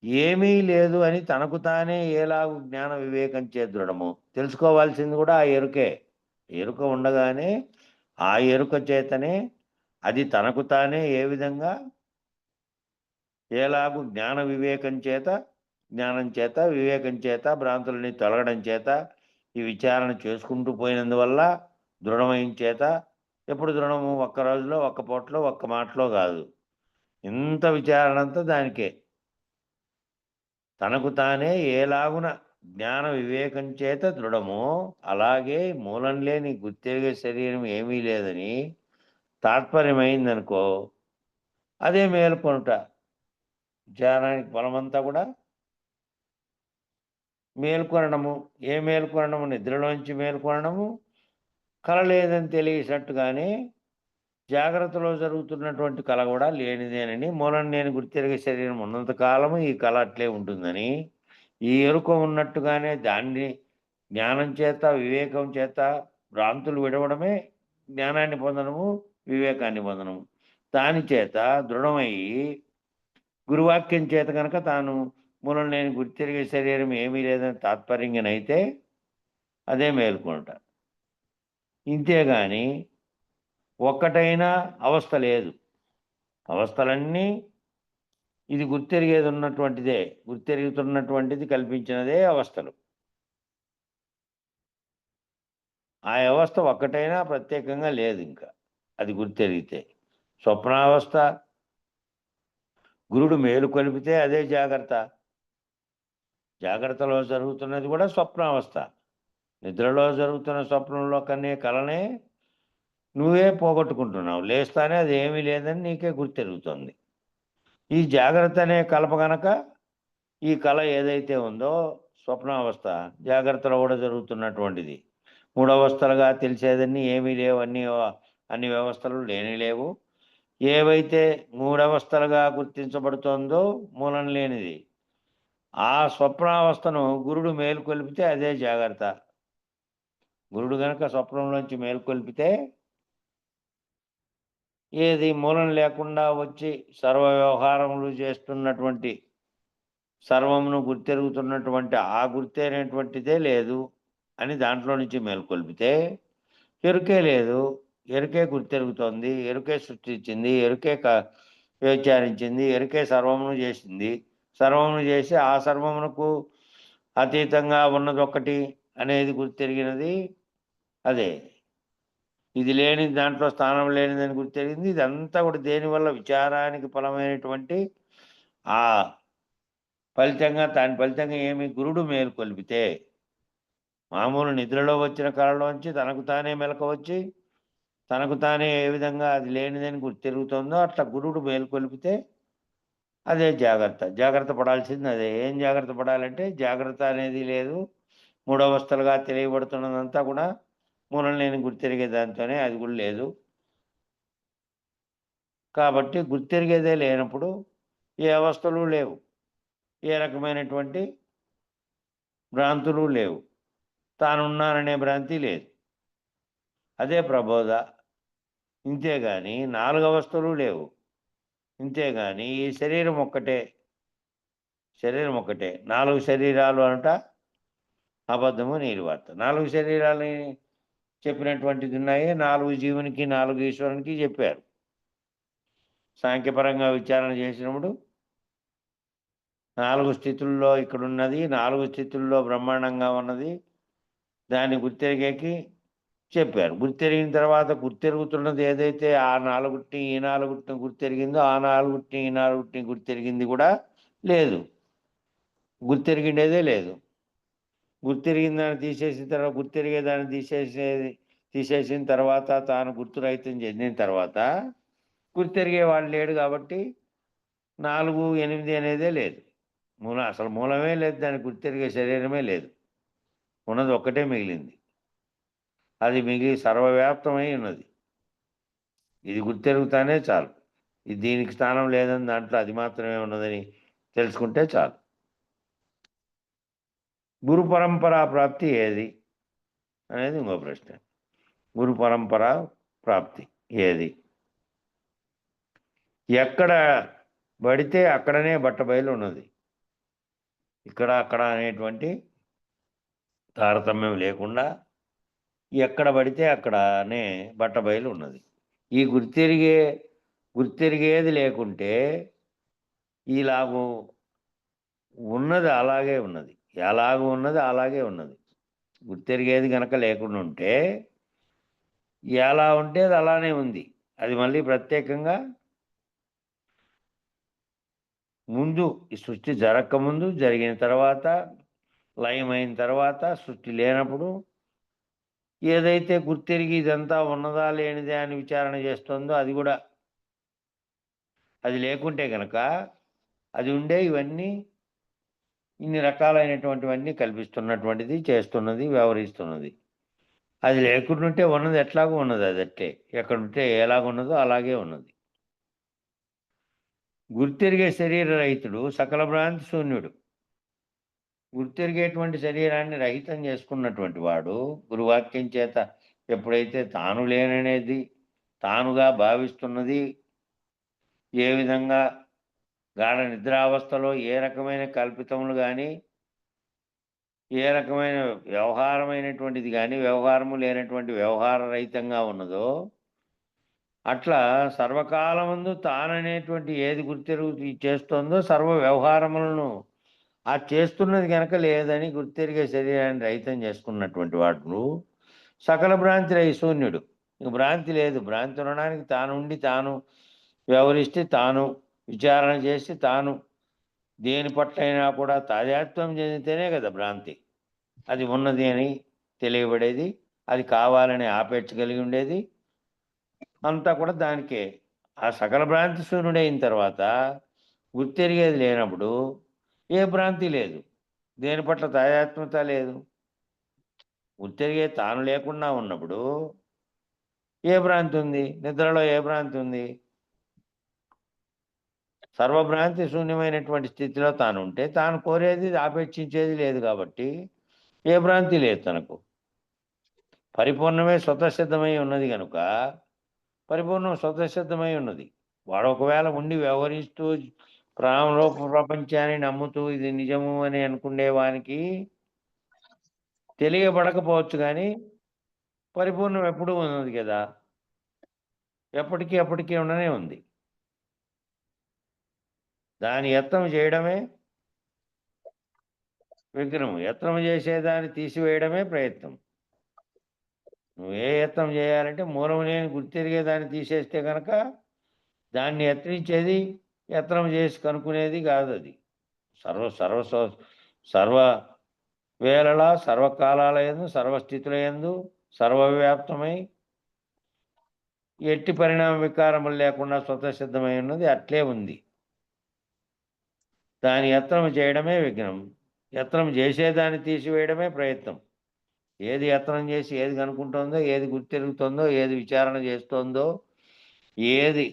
S2: ఏమీ లేదు అని తనకు తానే ఏలాగు జ్ఞాన వివేకం చే దృఢము. తెలుసుకోవాల్సింది కూడా ఆ ఎరుకే. ఎరుక ఉండగానే ఆ ఎరుక చేతనే అది తనకు తానే ఏ విధంగా ఏలాగు జ్ఞానం చేత వివేకం చేత భ్రాంతులని తొలగడం చేత ఈ విచారణ చేసుకుంటూ పోయినందువల్ల దృఢమైన చేత. ఎప్పుడు దృఢము? ఒక్క రోజులో, ఒక్క పూటలో, ఒక్క మాటలో కాదు. ఇంత విచారణ అంతా దానికే. తనకు తానే ఏలాగున జ్ఞాన వివేకం చేత దృఢమో అలాగే మూలం లేని గుర్తెరిగే శరీరం ఏమీ లేదని తాత్పర్యమైందనుకో, అదే మేల్కొనుట. విచారానికి ఫలమంతా కూడా మేల్కొనడము. ఏ మేల్కొనడము? నిద్రలోంచి మేల్కొనడము. కల లేదని తెలియసట్టుగానే జాగ్రత్తలో జరుగుతున్నటువంటి కళ కూడా లేనిదేనని, మూలం లేని గుర్తెరిగే శరీరం ఉన్నంత కాలము ఈ కళ అట్లే ఉంటుందని, ఈ ఎరుక ఉన్నట్టుగానే దాన్ని జ్ఞానం చేత వివేకం చేత భ్రాంతులు విడవడమే జ్ఞానాన్ని పొందడము, వివేకాన్ని పొందడము. దాని చేత దృఢమయ్యి గురువాక్యం చేత కనుక తాను మూలం లేని గుర్తెరిగే శరీరం ఏమీ లేదని తాత్పర్యంగానైతే అదే మేల్కొనుట. ఇంతేగాని ఒక్కటైనా అవస్థ లేదు. అవస్థలన్నీ ఇది గుర్తెరిగేది ఉన్నటువంటిదే, గుర్తెరుగుతున్నటువంటిది కల్పించినదే అవస్థలు. ఆ అవస్థ ఒక్కటైనా ప్రత్యేకంగా లేదు ఇంకా, అది గుర్తెరిగితే. స్వప్నావస్థ గురుడు మేలు కొలిపితే అదే జాగ్రత్త. జాగ్రత్తలో జరుగుతున్నది కూడా స్వప్నావస్థ. నిద్రలో జరుగుతున్న స్వప్నంలో కనే కలనే నువ్వే పోగొట్టుకుంటున్నావు. లేస్తానే అది ఏమీ లేదని నీకే గుర్తెరుగుతుంది. ఈ జాగ్రత్త అనే కలప గనక ఈ కళ ఏదైతే ఉందో స్వప్నావస్థ జాగ్రత్తలో కూడా జరుగుతున్నటువంటిది. మూడవస్థలుగా తెలిసేదన్నీ ఏమీ లేవు. అన్ని వ్యవస్థలు లేని లేవు. ఏవైతే మూడవస్థలుగా గుర్తించబడుతోందో మూలం లేనిది, ఆ స్వప్నావస్థను గురుడు మేలుకొల్పితే అదే జాగ్రత్త. గురుడు గనక స్వప్నంలోంచి మేలుకొల్పితే ఏది మూలం లేకుండా వచ్చి సర్వ వ్యవహారములు చేస్తున్నటువంటి, సర్వమును గుర్తెరుగుతున్నటువంటి ఆ గుర్తేనేటువంటిదే లేదు అని దాంట్లో నుంచి మేలుకొల్పితే ఎరుకే లేదు. ఎరుకే గుర్తెరుగుతోంది. ఎరుకే సృష్టించింది. ఎరుకే విచారించింది. ఎరుకే సర్వమును చేసింది. సర్వమును చేసి ఆ సర్వమునకు అతీతంగా ఉన్నదొక్కటి అనేది గుర్తెరిగినది అదే. ఇది లేని దాంట్లో స్థానం లేనిదని గుర్తెరిగింది. ఇదంతా కూడా దేనివల్ల? విచారానికి ఫలమైనటువంటి ఆ దాని ఫలితంగా ఏమి? గురుడు మేలుకొల్పితే. మామూలు నిద్రలో వచ్చిన కళలోంచి తనకు తానే మెలక వచ్చి తనకు తానే ఏ విధంగా అది లేనిదని గుర్తెరుగుతుందో అట్లా గురుడు మేలుకొల్పితే అదే జాగ్రత్త. జాగ్రత్త పడాల్సింది అదే. ఏం జాగ్రత్త పడాలంటే జాగ్రత్త అనేది లేదు. మూడవస్థలుగా తెలియబడుతున్నదంతా కూడా మూలం లేని గుర్తెరిగే దాంతోనే, అది కూడా లేదు. కాబట్టి గుర్తెరిగేదే లేనప్పుడు ఏ అవస్థలు లేవు. ఏ రకమైనటువంటి భ్రాంతులు లేవు. తానున్నాననే భ్రాంతి లేదు. అదే ప్రబోధ. ఇంతేగాని 4 అవస్థలు లేవు. ఇంతేగాని ఈ శరీరం ఒక్కటే. 4 శరీరాలు అనుట అబద్ధము, నీరువార్త. 4 శరీరాలని చెప్పినటువంటిది ఉన్నాయి. 4 జీవునికి, 4 ఈశ్వరునికి చెప్పారు. సాంఖ్యపరంగా విచారణ చేసినప్పుడు 4 స్థితుల్లో ఇక్కడున్నది, 4 స్థితుల్లో బ్రహ్మాండంగా ఉన్నది. దాన్ని గుర్తెరిగేకి చెప్పారు. గుర్తెరిగిన తర్వాత గుర్తెరుగుతున్నది ఏదైతే ఆ 4టిని, ఈ 4టిని గుర్తెరిగిందో ఆ 4టిని, ఈ 4టిని గుర్తెరిగింది కూడా లేదు. గుర్తెరిగిండేదే లేదు. గుర్తెరిగిన దాన్ని తీసేసిన తర్వాత, గుర్తెరిగేదాన్ని తీసేసిన తర్వాత, తాను గుర్తురహితం చెందిన తర్వాత గుర్తెరిగేవాడు లేడు కాబట్టి 4, 8 అనేదే లేదు. అసలు మూలమే లేదు. దానికి గుర్తెరిగే శరీరమే లేదు. ఉన్నది ఒక్కటే మిగిలింది. అది మిగిలి సర్వవ్యాప్తమై ఉన్నది. ఇది గుర్తెరుగుతానే చాలు. ఇది దీనికి స్థానం లేదని, దాంట్లో అది మాత్రమే ఉన్నదని తెలుసుకుంటే చాలు. గురు పరంపరా ప్రాప్తి ఏది అనేది ఇంకో ప్రశ్న. గురు పరంపర ప్రాప్తి ఏది? ఎక్కడ పడితే అక్కడనే బట్టబయలు ఉన్నది. ఇక్కడ అక్కడ అనేటువంటి తారతమ్యం లేకుండా ఎక్కడ పడితే అక్కడనే బట్టబయలు ఉన్నది. ఈ గుర్తెరిగేది లేకుంటే ఈలాగు ఉన్నది అలాగే ఉన్నది. ఎలాగూ ఉన్నది అలాగే ఉన్నది. గుర్తెరిగేది గనక లేకుండా ఉంటే ఎలా ఉంటే అది అలానే ఉంది. అది మళ్ళీ ప్రత్యేకంగా ముందు ఈ సృష్టి జరగకముందు, జరిగిన తర్వాత, లయమైన తర్వాత, సృష్టి లేనప్పుడు ఏదైతే గుర్తెరిగి ఇదంతా ఉన్నదా లేనిదా అని విచారణ చేస్తుందో అది కూడా అది లేకుంటే గనక అది ఉండే ఇవన్నీ ఇన్ని రకాలైనటువంటివన్నీ కల్పిస్తున్నటువంటిది, చేస్తున్నది, వ్యవహరిస్తున్నది. అది లేకుంటుంటే ఉన్నది ఎట్లాగో ఉన్నది అది అట్టే. ఎక్కడుంటే ఎలాగున్నదో అలాగే ఉన్నది. గుర్తెరిగే శరీర రహితుడు సకల భ్రాంతి శూన్యుడు. గుర్తెరిగేటువంటి శరీరాన్ని రహితం చేసుకున్నటువంటి వాడు గురువాక్యం చేత ఎప్పుడైతే తాను లేననేది తానుగా భావిస్తున్నది, ఏ విధంగా గాఢ నిద్రావస్థలో ఏ రకమైన కల్పితములు కానీ ఏ రకమైన వ్యవహారమైనటువంటిది కానీ వ్యవహారము లేనటువంటి వ్యవహార రహితంగా ఉన్నదో అట్లా సర్వకాలమందు తాననేటువంటి ఏది గుర్తెరుగు చేస్తుందో సర్వ వ్యవహారములను ఆ చేస్తున్నది కనుక లేదని గుర్తెరిగే శరీరాన్ని రహితం చేసుకున్నటువంటి వాడు సకల భ్రాంతి రహి శూన్యుడు. ఇంక భ్రాంతి లేదు. భ్రాంతి ఉండడానికి తాను ఉండి తాను వ్యవహరిస్తే తాను విచారణ చేసి తాను దేని పట్లైనా కూడా తాదాత్మ్యం చెందితేనే కదా భ్రాంతి. అది ఉన్నది అని తెలియబడేది, అది కావాలని ఆపేక్ష కలిగి ఉండేది, అంతా కూడా దానికే. ఆ సకల భ్రాంతి శూన్యుడైన తర్వాత గుర్తెరిగేది లేనప్పుడు ఏ భ్రాంతి లేదు, దేని పట్ల తాదాత్మ్యత లేదు. గుర్తెరిగే తాను లేకుండా ఉన్నప్పుడు ఏ భ్రాంతి ఉంది? నిద్రలో ఏ భ్రాంతి ఉంది? సర్వభ్రాంతి శూన్యమైనటువంటి స్థితిలో తాను ఉంటే తాను కోరేది ఆపేక్షించేది లేదు కాబట్టి ఏ భ్రాంతి లేదు తనకు. పరిపూర్ణమే స్వతసిద్ధమై ఉన్నది కనుక పరిపూర్ణం స్వతసిద్ధమై ఉన్నది. వాడు ఒకవేళ ఉండి వ్యవహరిస్తూ ప్రాణరూప ప్రపంచాన్ని నమ్ముతూ ఇది నిజము అని అనుకునే వానికి తెలియబడకపోవచ్చు కానీ పరిపూర్ణం ఎప్పుడూ ఉన్నది కదా, ఎప్పటికీ అప్పటికీ ఉండనే ఉంది. దాని యత్నం చేయడమే విగ్రహం. యత్నం చేసేదాన్ని తీసివేయడమే ప్రయత్నం. నువ్వు ఏ యత్నం చేయాలంటే మూలం లేని గుర్తెరిగేదాన్ని తీసేస్తే కనుక దాన్ని యత్నించేది యత్నం చేసి కనుక్కునేది కాదు. అది సర్వ సర్వ సర్వ వేళలా సర్వకాలాల యందు సర్వస్థితుల యందు సర్వవ్యాప్తమై ఎట్టి పరిణామ వికారములు లేకుండా స్వతసిద్ధమై ఉన్నది. అట్లే ఉంది. దాని యత్నం చేయడమే విఘ్నం. యత్నం చేసేదాన్ని తీసివేయడమే ప్రయత్నం. ఏది యత్నం చేసి ఏది కనుక్కుంటుందో, ఏది గుర్తెరుగుతుందో, ఏది విచారణ చేస్తోందో, ఏది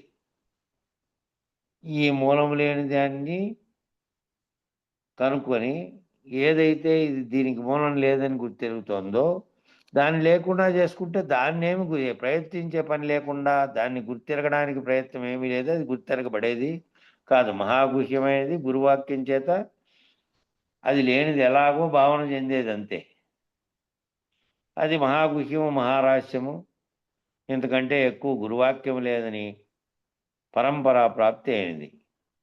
S2: ఈ మూలం లేని దాన్ని కనుక్కొని ఏదైతే ఇది దీనికి మూలం లేదని గుర్తెరుగుతోందో దాన్ని లేకుండా చేసుకుంటే దాన్నేమి ప్రయత్నించే పని లేకుండా దాన్ని గుర్తెరగడానికి ప్రయత్నం ఏమీ లేదు. అది గుర్తెరగబడేది కాదు. మహాగుహ్యమైనది గురువాక్యం చేత అది లేనిది ఎలాగో భావన చెందేది అంతే. అది మహాగుహ్యము, మహారహస్యము. ఇంతకంటే ఎక్కువ గురువాక్యం లేదని పరంపరా ప్రాప్తి అయినది.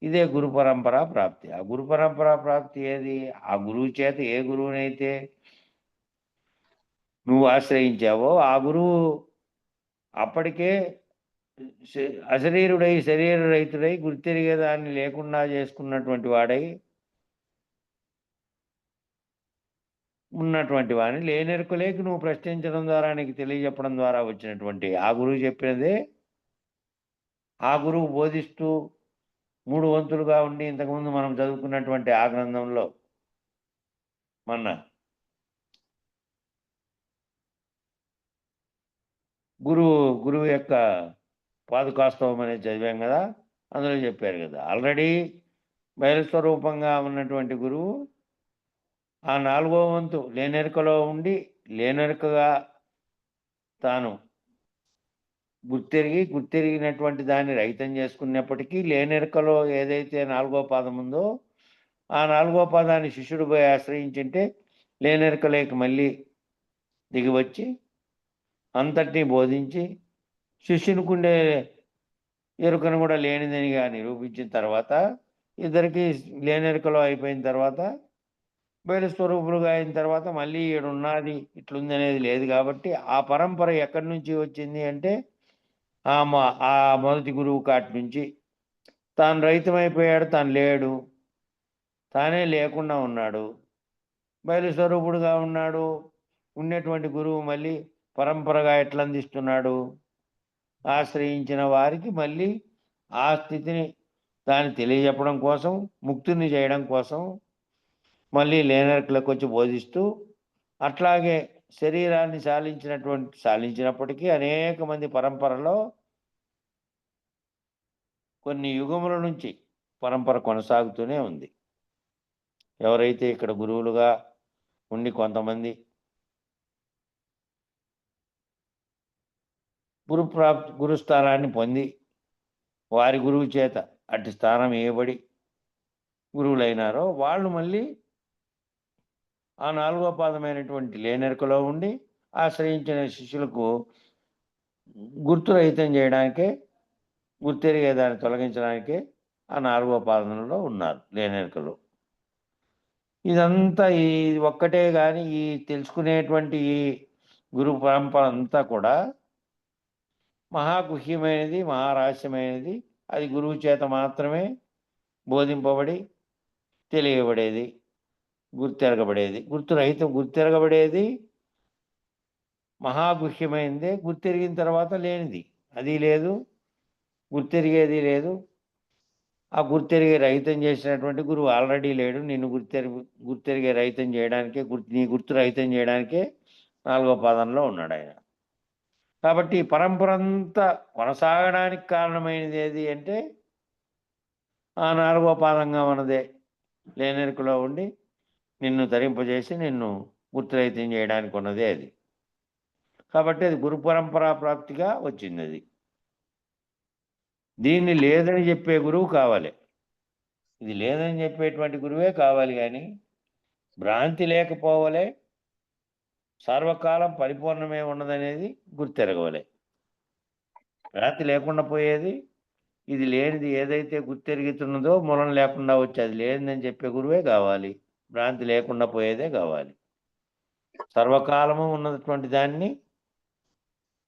S2: ఇదే గురు పరంపరా ప్రాప్తి. ఆ గురు పరంపరా ప్రాప్తి ఏది? ఆ గురువు చేత ఏ గురువునైతే నువ్వు ఆశ్రయించావో ఆ గురువు అప్పటికే అశరీరుడై శరీర రహితుడై గుర్తెరిగేదాన్ని లేకుండా చేసుకున్నటువంటి వాడై ఉన్నటువంటి వాడిని లేనెరుకలేకి నువ్వు ప్రశ్నించడం ద్వారా నీకు తెలియజెప్పడం ద్వారా వచ్చినటువంటి ఆ గురువు చెప్పినదే ఆ గురువు బోధిస్తూ 3 వంతులుగా ఉండి ఇంతకుముందు మనం చదువుకున్నటువంటి ఆ గ్రంథంలో మొన్న గురువు యొక్క పాదుకాస్తవం అనేది చదివాం కదా, అందులో చెప్పారు కదా ఆల్రెడీ బయలుస్వరూపంగా ఉన్నటువంటి గురువు ఆ 4వ వంతు లేనెరుకలో ఉండి లేనెరుకగా తాను గుర్తెరిగినటువంటి దాన్ని రహితం చేసుకున్నప్పటికీ లేనెరుకలో ఏదైతే 4వ పాదం ఉందో ఆ 4వ పాదాన్ని శిష్యుడు పోయి ఆశ్రయించుంటే లేనెరకలేక మళ్ళీ దిగివచ్చి అంతటినీ బోధించి శిష్యునికుండే ఎరుకను కూడా లేనిదనిగా నిరూపించిన తర్వాత ఇద్దరికి లేనెరుకలో అయిపోయిన తర్వాత బయలు స్వరూపులుగా అయిన తర్వాత మళ్ళీ ఈడున్నది ఇట్లుంది అనేది లేదు కాబట్టి ఆ పరంపర ఎక్కడి నుంచి వచ్చింది అంటే ఆ మొదటి గురువు కాటి నుంచి తాను రైతమైపోయాడు, తాను లేడు, తానే లేకుండా ఉన్నాడు, బయలు స్వరూపుడుగా ఉన్నాడు. ఉన్నటువంటి గురువు మళ్ళీ పరంపరగా ఎట్లా అందిస్తున్నాడు? ఆశ్రయించిన వారికి మళ్ళీ ఆ స్థితిని దాన్ని తెలియజెప్పడం కోసం, ముక్తిని చేయడం కోసం మళ్ళీ లేనర్కులకు వచ్చి బోధిస్తూ అట్లాగే శరీరాన్ని సాలించినప్పటికీ అనేక మంది పరంపరలో కొన్ని యుగముల నుంచి పరంపర కొనసాగుతూనే ఉంది. ఎవరైతే ఇక్కడ గురువులుగా ఉండి కొంతమంది గురుస్థానాన్ని పొంది వారి గురువు చేత అట్టి స్థానం ఇవ్వబడి గురువులైనారో వాళ్ళు మళ్ళీ ఆ 4వ పాదమైనటువంటి లేనెరుకలో ఉండి ఆశ్రయించిన శిష్యులకు గుర్తురహితం చేయడానికే, గుర్తెరిగేదాన్ని తొలగించడానికే ఆ 4వ పాదంలో ఉన్నారు లేనెరుకలో. ఇదంతా ఈ ఒక్కటే కానీ ఈ తెలుసుకునేటువంటి ఈ గురు పరంపర అంతా కూడా మహాగుహ్యమైనది, మహారహస్యమైనది. అది గురువు చేత మాత్రమే బోధింపబడి తెలియబడేది, గుర్తెరగబడేది. గుర్తెరగబడేది మహాగుహ్యమైనదే. గుర్తెరిగిన తర్వాత లేనిది అది లేదు, గుర్తెరిగేది లేదు. ఆ గుర్తెరిగే రహితం చేసినటువంటి గురువు ఆల్రెడీ లేడు. నిన్ను గుర్తెరిగే రహితం చేయడానికే, నీ గుర్తు రహితం చేయడానికే 4వ పాదంలో ఉన్నాడు ఆయన. కాబట్టి ఈ పరంపర అంతా కొనసాగడానికి కారణమైనది ఏది అంటే ఆ 4వ పాదంగా ఉన్నదే లేనెరుకలో ఉండి నిన్ను తరింపజేసి నిన్ను గుర్తురహితం చేయడానికి ఉన్నదే అది. కాబట్టి అది గురు పరంపరా ప్రాప్తిగా వచ్చింది. అది దీన్ని లేదని చెప్పే గురువు కావాలి. ఇది లేదని చెప్పేటువంటి గురువే కావాలి కానీ భ్రాంతి లేకపోవలే, సర్వకాలం పరిపూర్ణమే ఉన్నదనేది గుర్తెరగవలే. భ్రాంతి లేకుండా పోయేది, ఇది లేనిది ఏదైతే గుర్తెరుగుతున్నదో మూలం లేకుండా వచ్చి అది లేనిదని చెప్పే గురువే కావాలి. భ్రాంతి లేకుండా పోయేదే కావాలి. సర్వకాలము ఉన్నటువంటి దాన్ని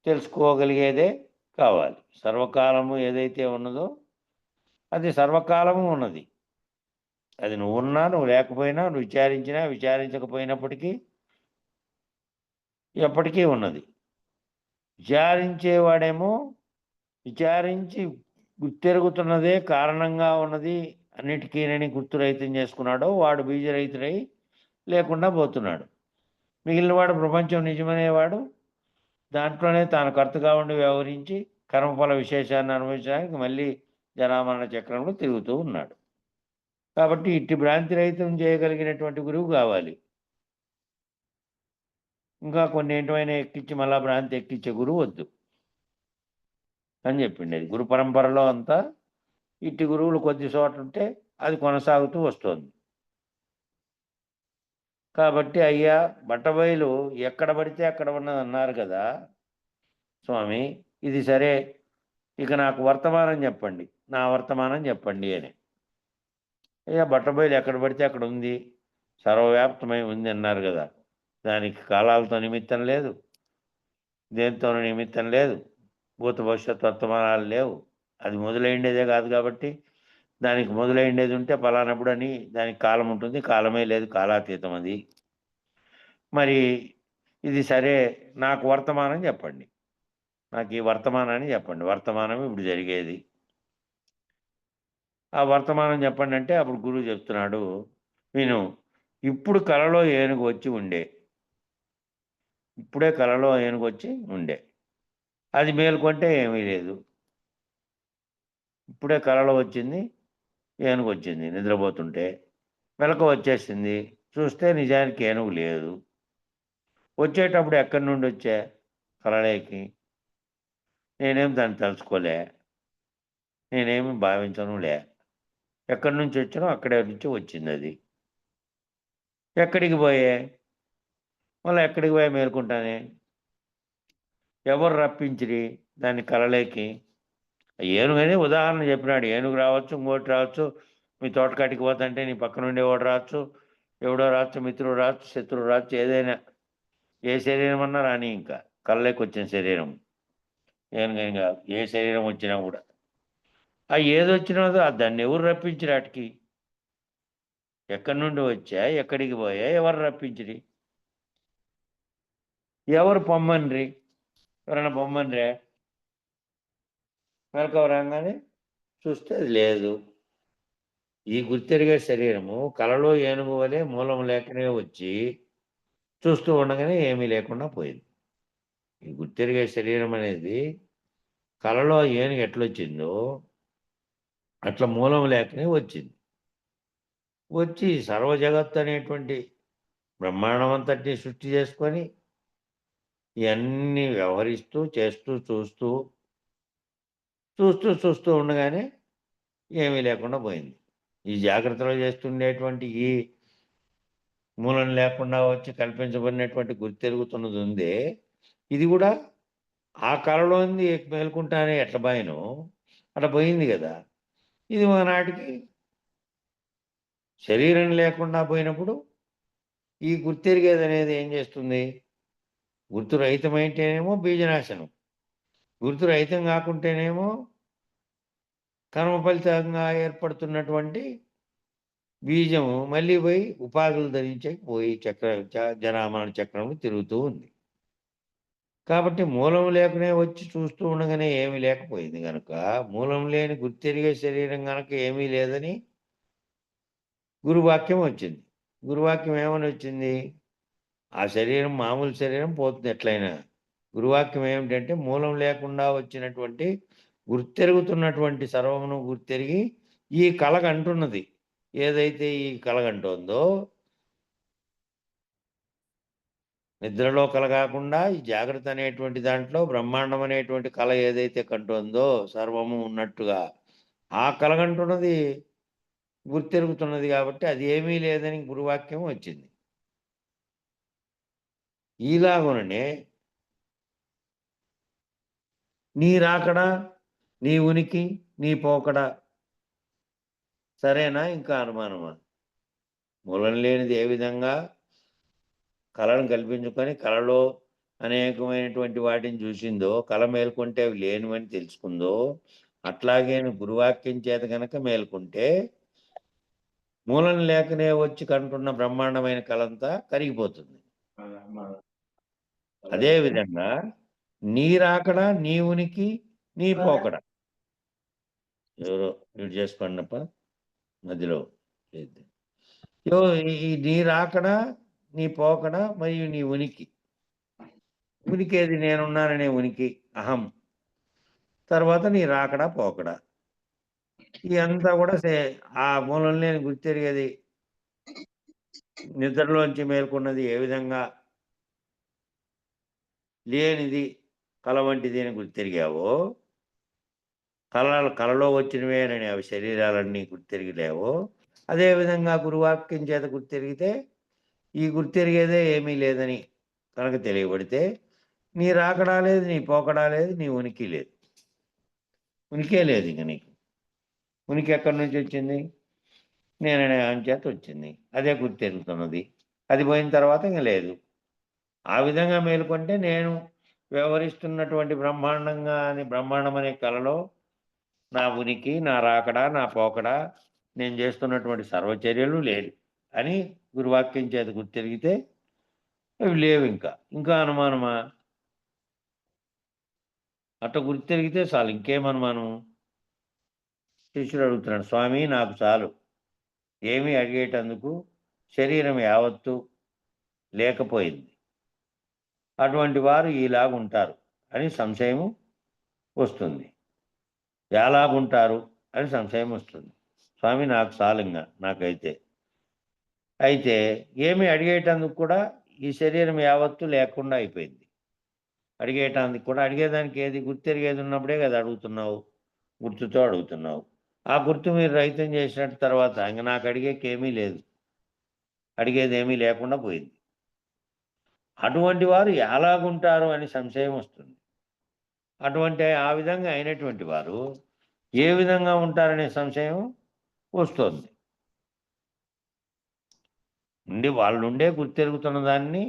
S2: తెలుసుకోగలిగేదే కావాలి. సర్వకాలము ఏదైతే ఉన్నదో అది సర్వకాలము ఉన్నది. అది నువ్వున్నా, నువ్వు లేకపోయినా, నువ్వు విచారించినా, విచారించకపోయినప్పటికీ ఎప్పటికీ ఉన్నది. విచారించేవాడేమో విచారించి గుర్తెరుగుతున్నదే కారణంగా ఉన్నది అన్నిటికీనని గుర్తురహితం చేసుకున్నాడో వాడు బీజరహితుడై లేకుండా పోతున్నాడు. మిగిలినవాడు ప్రపంచం నిజమనేవాడు దాంట్లోనే తాను కర్తగా ఉండి వ్యవహరించి కర్మఫల విశేషాన్ని అనుభవించడానికి మళ్ళీ జరామరణ చక్రంలో తిరుగుతూ ఉన్నాడు. కాబట్టి ఇట్టి భ్రాంతి రహితం చేయగలిగినటువంటి గురువు కావాలి. ఇంకా కొన్ని ఏంటమైనా ఎక్కించి మళ్ళా భ్రాంతి ఎక్కించే గురువు వద్దు అని చెప్పింది. అది గురు పరంపరలో అంతా ఇట్టి గురువులు కొద్ది చోట్ల ఉంటే అది కొనసాగుతూ వస్తుంది. కాబట్టి అయ్యా బట్టబయలు ఎక్కడ పడితే అక్కడ ఉన్నది అన్నారు కదా స్వామి, ఇది సరే, ఇక నాకు వర్తమానం చెప్పండి, నా వర్తమానం చెప్పండి అని. అయ్యా బట్టబయలు ఎక్కడ పడితే అక్కడ ఉంది, సర్వవ్యాప్తమై ఉంది అన్నారు కదా, దానికి కాలాలతో నిమిత్తం లేదు, దేనితోనూ నిమిత్తం లేదు, భూత భవిష్యత్ వర్తమానాలు లేవు. అది మొదలైండేదే కాదు కాబట్టి దానికి మొదలైండేది ఉంటే పలానప్పుడు అని దానికి కాలం ఉంటుంది, కాలమే లేదు, కాలాతీతం అది. మరి ఇది సరే, నాకు వర్తమానం చెప్పండి, నాకు ఈ వర్తమానాన్ని చెప్పండి, వర్తమానం ఇప్పుడు జరిగేది ఆ వర్తమానం చెప్పండి అంటే అప్పుడు గురువు చెప్తున్నాడు, విను, ఇప్పుడు కలలో ఏనుగు వచ్చి ఉండే, ఇప్పుడే కలలో ఏనుగు వచ్చి ఉండే, అది మేలుకొంటే ఏమీ లేదు. ఇప్పుడే కలలో వచ్చింది, ఏనుగు వచ్చింది, నిద్రపోతుంటే మెలకు వచ్చేసింది, చూస్తే నిజానికి ఏనుగు లేదు. వచ్చేటప్పుడు ఎక్కడి నుండి వచ్చా కలలోకి, నేనేం దాన్ని తలుచుకోలే, నేనేమి భావించనులే. ఎక్కడి నుంచి వచ్చినో అక్కడే నుంచి వచ్చింది అది. ఎక్కడికి పోయే? మళ్ళీ ఎక్కడికి పోయి మేలుకుంటానే? ఎవరు రప్పించిరి దాన్ని కలలేకి? ఏనుగని ఉదాహరణ చెప్పినాడు. ఏనుగు రావచ్చు, ఇంకోటి రావచ్చు, మీ తోటకాటికి పోతుంటే నీ పక్కన ఉండేవాడు రావచ్చు, ఎవడో రావచ్చు, మిత్రుడు రావచ్చు, శత్రువు రావచ్చు, ఏదైనా ఏ శరీరం అన్నా రాని, ఇంకా కళ్ళకి వచ్చిన శరీరం ఏనుగని కాదు, ఏ శరీరం వచ్చినా కూడా ఆ ఏదొచ్చినదో దాన్ని ఎవరు రప్పించిరి వాటికి? ఎక్కడి నుండి వచ్చా, ఎక్కడికి పోయా, ఎవరు రప్పించిరి? ఎవరు పొమ్మన్రి? ఎవరైనా పొమ్మన్రే? మెలకువ రాగానే చూస్తే అది లేదు. ఈ గుర్తెరిగే శరీరము కలలో ఏనుగు వలె మూలం లేకనే వచ్చి చూస్తూ ఉండగానే ఏమీ లేకుండా పోయింది. ఈ గుర్తెరిగే శరీరం అనేది కలలో ఏనుగు ఎట్లొచ్చిందో అట్లా మూలం లేకనే వచ్చింది. వచ్చి సర్వ జగత్తు అనేటువంటి బ్రహ్మాండం అంతటిని సృష్టి చేసుకొని ఇవన్నీ వ్యవహరిస్తూ చేస్తూ చూస్తూ చూస్తూ చూస్తూ ఉండగానే ఏమీ లేకుండా పోయింది. ఈ జాగ్రత్తలో చేస్తుండేటువంటి ఈ మూలం లేకుండా వచ్చి కల్పించబడినటువంటి గుర్తెరుగుతున్నది ఉందే, ఇది కూడా ఆ కళలోంది మేలుకుంటానే ఎట్లా పోయినో అట్లా పోయింది కదా. ఇది ఒకనాటికి శరీరం లేకుండా పోయినప్పుడు ఈ గుర్తెరిగేది అనేది ఏం చేస్తుంది? గుర్తు రహితమైంటేనేమో బీజనాశనం, గుర్తు రహితం కాకుంటేనేమో కర్మ ఫలితంగా ఏర్పడుతున్నటువంటి బీజము మళ్ళీ పోయి ఉపాధులు ధరించే పోయి జనామరణ చక్రంలో తిరుగుతూ ఉంది. కాబట్టి మూలం లేకనే వచ్చి చూస్తూ ఉండగానే ఏమీ లేకపోయింది కనుక, మూలం లేని గుర్తెరిగే శరీరం కనుక ఏమీ లేదని గురువాక్యం వచ్చింది. గురువాక్యం ఏమని వచ్చింది? ఆ శరీరం మామూలు శరీరం పోతుంది ఎట్లయినా. గురువాక్యం ఏమిటంటే మూలం లేకుండా వచ్చినటువంటి గుర్తెరుగుతున్నటువంటి సర్వమును గుర్తెరిగి ఈ కలగంటున్నది ఏదైతే ఈ కలగంటోందో, నిద్రలో కల కాకుండా ఈ జాగ్రత్త అనేటువంటి దాంట్లో బ్రహ్మాండం అనేటువంటి కళ ఏదైతే కంటోందో సర్వము ఉన్నట్టుగా ఆ కలగంటున్నది గుర్తెరుగుతున్నది. కాబట్టి అది ఏమీ లేదని గురువాక్యం వచ్చింది. ఈలాగుననే నీ రాకడా, నీ ఉనికి, నీ పోకడా సరేనా? ఇంకా అనుమానమా? మూలం లేనిది ఏ విధంగా కళను కల్పించుకొని కళలో అనేకమైనటువంటి వాటిని చూసిందో, కళ మేల్కొంటే అవి లేనివని తెలుసుకుందో, అట్లాగే గురువాక్యం చేత కనుక మేల్కొంటే మూలం లేకనే వచ్చి కంటున్న బ్రహ్మాండమైన కళంతా కరిగిపోతుంది. అదే విధంగా నీ రాకడా, నీ ఉనికి, నీ పోకడా ఎవరో మ్యూట్ చేసుకోండప్ప, మధ్యలో ఈ నీ రాకడా, నీ పోకడా మరియు నీ ఉనికి. ఉనికేది నేనున్నాననే ఉనికి, అహం. తర్వాత నీ రాకడా, పోకడా. ఇదంతా కూడా ఆ మూలం లేని గుర్తెరిగేది నిద్రలోంచి మేల్కొన్నది ఏ విధంగా లేనిది కళ వంటిది అని గుర్తెరిగావో, కళలో వచ్చినవేనని అవి శరీరాలన్నీ గుర్తెరిగిలేవో, అదేవిధంగా గురువాక్యం చేత గుర్తెరిగితే ఈ గుర్తెరిగేదే ఏమీ లేదని కనుక తెలియబడితే నీ రాకడా లేదు, నీ పోకడా లేదు, నీ ఉనికి లేదు. ఉనికే లేదు ఇంక నీకు. ఉనికి ఎక్కడి నుంచి వచ్చింది? నేననే ఆయన చేత వచ్చింది. అదే గుర్తెరుగుతున్నది. అది పోయిన తర్వాత ఇంక లేదు. ఆ విధంగా మేలుకొంటే నేను వ్యవహరిస్తున్నటువంటి బ్రహ్మాండం అనే కళలో నా ఉనికి, నా రాకడా, నా పోకడా, నేను చేస్తున్నటువంటి సర్వచర్యలు లేదు అని గురువాక్యం చేత గుర్తెరిగితే అవి లేవు. ఇంకా అనుమానమా? అట్లా గుర్తెరిగితే చాలు, ఇంకేం అనుమానం? శిష్యుడు అడుగుతున్నాడు, స్వామి నాకు చాలు, ఏమీ అడిగేటందుకు శరీరం యావత్తు లేకపోయింది. అటువంటి వారు ఈలాగుంటారు అని సంశయం వస్తుంది. ఎలాగుంటారు అని సంశయం వస్తుంది. స్వామి నాకు చాలింగా, నాకైతే అయితే ఏమి అడిగేటందుకు కూడా ఈ శరీరం యావత్తు లేకుండా అయిపోయింది. అడిగేటానికి కూడా, అడిగేదానికి ఏది గుర్తెరిగేది ఉన్నప్పుడే కదా అడుగుతున్నావు, గుర్తుతో అడుగుతున్నావు. ఆ గుర్తు మీరు రహితం చేసినట్టు తర్వాత ఇంక నాకు అడిగేకేమీ లేదు, అడిగేదేమీ లేకుండా పోయింది. అటువంటి వారు ఎలాగుంటారు అని సంశయం వస్తుంది. అటువంటి ఆ విధంగా అయినటువంటి వారు ఏ విధంగా ఉంటారనే సంశయం వస్తుంది. వాళ్ళుండే గుర్తెరుగుతున్న దాన్ని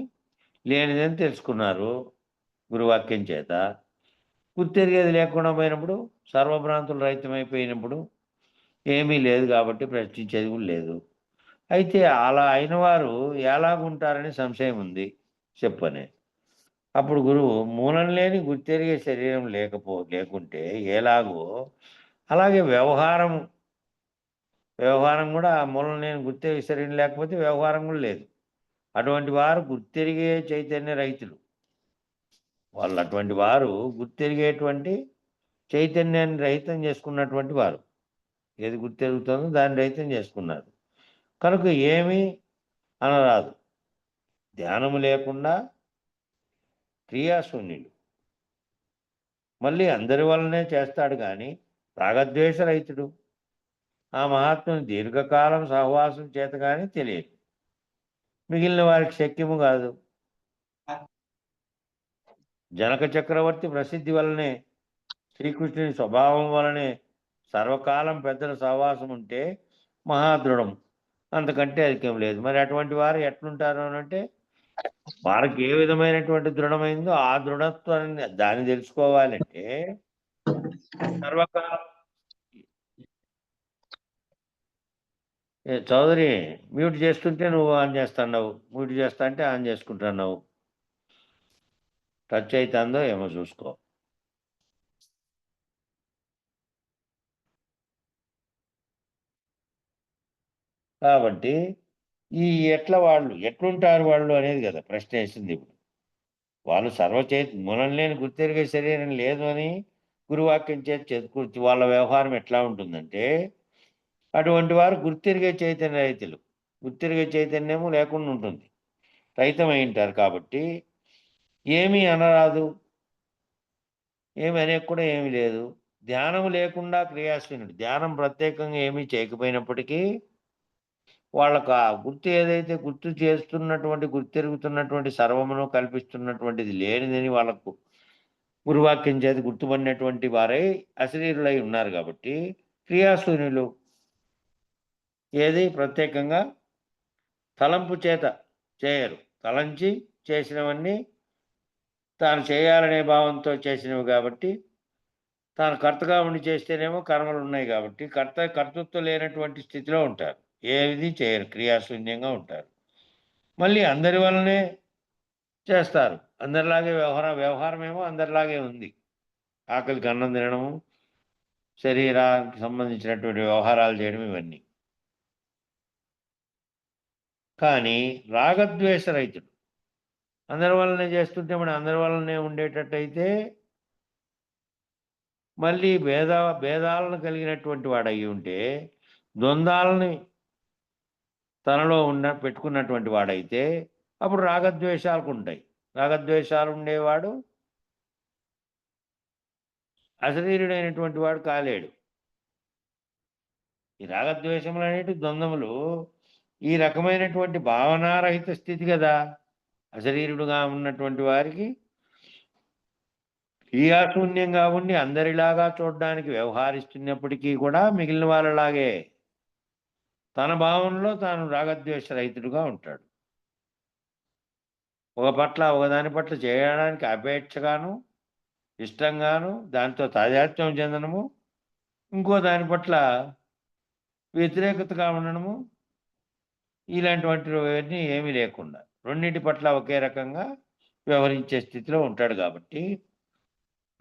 S2: లేనిదని తెలుసుకున్నారు గురువాక్యం చేత. గుర్తెరిగేది లేకుండా పోయినప్పుడు, సర్వభ్రాంతులు రహితమైపోయినప్పుడు ఏమీ లేదు కాబట్టి ప్రశ్నించేది కూడా లేదు. అయితే అలా అయిన వారు ఎలాగుంటారని సంశయం ఉంది చెప్పని. అప్పుడు గురువు మూలం లేని గుర్తెరిగే శరీరం లేకుంటే ఎలాగో అలాగే వ్యవహారం కూడా మూలం లేని గుర్తెరిగే శరీరం లేకపోతే వ్యవహారం కూడా లేదు. అటువంటి వారు గుర్తెరిగే చైతన్య రహితులు. వాళ్ళు అటువంటి వారు గుర్తెరిగేటువంటి చైతన్యాన్ని రహితం చేసుకున్నటువంటి వారు. ఏది గుర్తెరుగుతుందో దాన్ని రహితం చేసుకున్నారు కనుక ఏమీ అనరాదు. ధ్యానము లేకుండా క్రియాశూన్యులు. మళ్ళీ అందరి వల్లనే చేస్తాడు కానీ రాగద్వేషరహితుడు. ఆ మహాత్ముని దీర్ఘకాలం సహవాసం చేత కానీ తెలియదు. మిగిలిన వారికి శక్యము కాదు. జనక చక్రవర్తి ప్రసిద్ధి వలనే, శ్రీకృష్ణుని స్వభావం వలనే సర్వకాలం పెద్దల సహవాసం ఉంటే మహాదృఢం, అంతకంటే అధికం లేదు. మరి అటువంటి వారు ఎట్లుంటారు అని అంటే, వారికి ఏ విధమైనటువంటి దృఢమైందో ఆ దృఢత్వాన్ని దాన్ని తెలుసుకోవాలంటే సర్వకాలం. చౌదరి మ్యూట్ చేస్తుంటే నువ్వు ఆన్ చేస్తున్నావు, మ్యూట్ చేస్తా అంటే ఆన్ చేసుకుంటున్నావు. టచ్ అవుతుందో ఏమో చూసుకో. కాబట్టి ఈ ఎట్లుంటారు వాళ్ళు అనేది కదా ప్రశ్న వేసింది. ఇప్పుడు వాళ్ళు మూలం లేని గుర్తెరిగే శరీరం లేదు అని గురువాక్యం చేతి చదువుకూర్చి వాళ్ళ వ్యవహారం ఎట్లా ఉంటుందంటే, అటువంటి వారు గుర్తెరిగే చైతన్య రహితులు. గుర్తెరిగే చైతన్యము లేకుండా ఉంటుంది, రహితమై ఉంటారు. కాబట్టి ఏమీ అనరాదు, ఏమి అనే కూడా ఏమీ లేదు. ధ్యానం లేకుండా క్రియాశీనుడు. ధ్యానం ప్రత్యేకంగా ఏమీ చేయకపోయినప్పటికీ వాళ్ళకు ఆ గుర్తు ఏదైతే గుర్తెరుగుతున్నటువంటి సర్వమును కల్పిస్తున్నటువంటిది లేనిదని వాళ్ళకు గురువాక్యం చేత గుర్తుపడినటువంటి వారై అశరీరులై ఉన్నారు కాబట్టి క్రియాశూన్యులు. ఏది ప్రత్యేకంగా తలంపు చేత చేయరు. తలంచి చేసినవన్నీ తాను చేయాలనే భావంతో చేసినవి కాబట్టి, తాను కర్తగా ఉండి చేస్తేనేమో కర్మలు ఉన్నాయి కాబట్టి కర్తృత్వం లేనటువంటి స్థితిలో ఉంటారు. ఏది చేయరు, క్రియాశూన్యంగా ఉంటారు. మళ్ళీ అందరి వల్లనే చేస్తారు. అందరిలాగే వ్యవహారమేమో అందరిలాగే ఉంది. ఆకలికి అన్నం తినడము, శరీరానికి సంబంధించినటువంటి వ్యవహారాలు చేయడం ఇవన్నీ. కానీ రాగద్వేష రహితుడు. అందరి వల్లనే చేస్తుంటే మనం అందరి వల్లనే ఉండేటట్టయితే మళ్ళీ భేదాలను కలిగినటువంటి వాడయి ఉంటే, ద్వంద్వాలని తనలో పెట్టుకున్నటువంటి వాడైతే అప్పుడు రాగద్వేషాలకు ఉంటాయి. రాగద్వేషాలు ఉండేవాడు అశరీరుడైనటువంటి వాడు కాలేడు. ఈ రాగద్వేషములు అనేటి ద్వంద్వములు ఈ రకమైనటువంటి భావనారహిత స్థితి కదా. అశరీరుడుగా ఉన్నటువంటి వారికి క్రియాశూన్యంగా ఉండి అందరిలాగా చూడడానికి వ్యవహరిస్తున్నప్పటికీ కూడా మిగిలిన వాళ్ళలాగే తన భావనలో తాను రాగద్వేష రహితుడుగా ఉంటాడు. ఒకదాని పట్ల చేయడానికి అపేక్షగాను, ఇష్టంగాను, దాంతో తాదాత్మ్యం చెందడము, ఇంకో దాని పట్ల వ్యతిరేకతగా ఉండడము, ఇలాంటివన్నీ ఏమీ లేకుండా రెండింటి పట్ల ఒకే రకంగా వ్యవహరించే స్థితిలో ఉంటాడు. కాబట్టి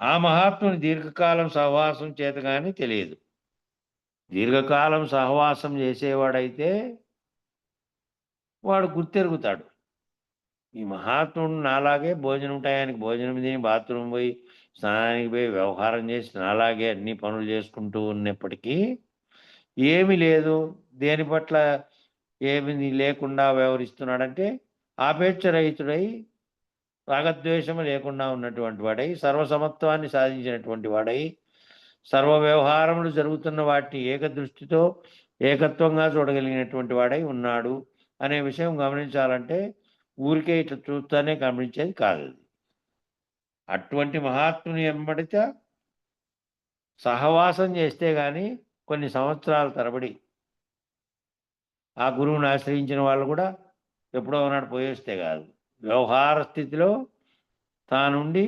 S2: ఆ మహాత్ముని దీర్ఘకాలం సహవాసం చేత కానీ తెలియదు. దీర్ఘకాలం సహవాసం చేసేవాడైతే వాడు గుర్తెరుగుతాడు. ఈ మహాత్ముడు నాలాగే భోజనం టయానికి భోజనం తిని బాత్రూమ్ పోయి స్నానానికి పోయి వ్యవహారం చేసి నాలాగే అన్ని పనులు చేసుకుంటూ ఉన్నప్పటికీ ఏమి లేదు, దేని పట్ల ఏమి లేకుండా వ్యవహరిస్తున్నాడంటే ఆపేక్షరహితుడై, రాగద్వేషము లేకుండా ఉన్నటువంటి వాడై, సర్వసమత్వాన్ని సాధించినటువంటి వాడై, సర్వ వ్యవహారములు జరుగుతున్న వాటిని ఏకదృష్టితో ఏకత్వంగా చూడగలిగినటువంటి వాడై ఉన్నాడు అనే విషయం గమనించాలంటే ఊరికే ఇట్లా చూస్తానే గమనించేది కాదు అది. అటువంటి మహాత్ముని వెంబడిత సహవాసం చేస్తే గాని కొన్ని సంవత్సరాల తరబడి ఆ గురువుని ఆశ్రయించిన వాళ్ళు కూడా ఎప్పుడో నాడు పోయేస్తే కాదు, వ్యవహార స్థితిలో తానుండి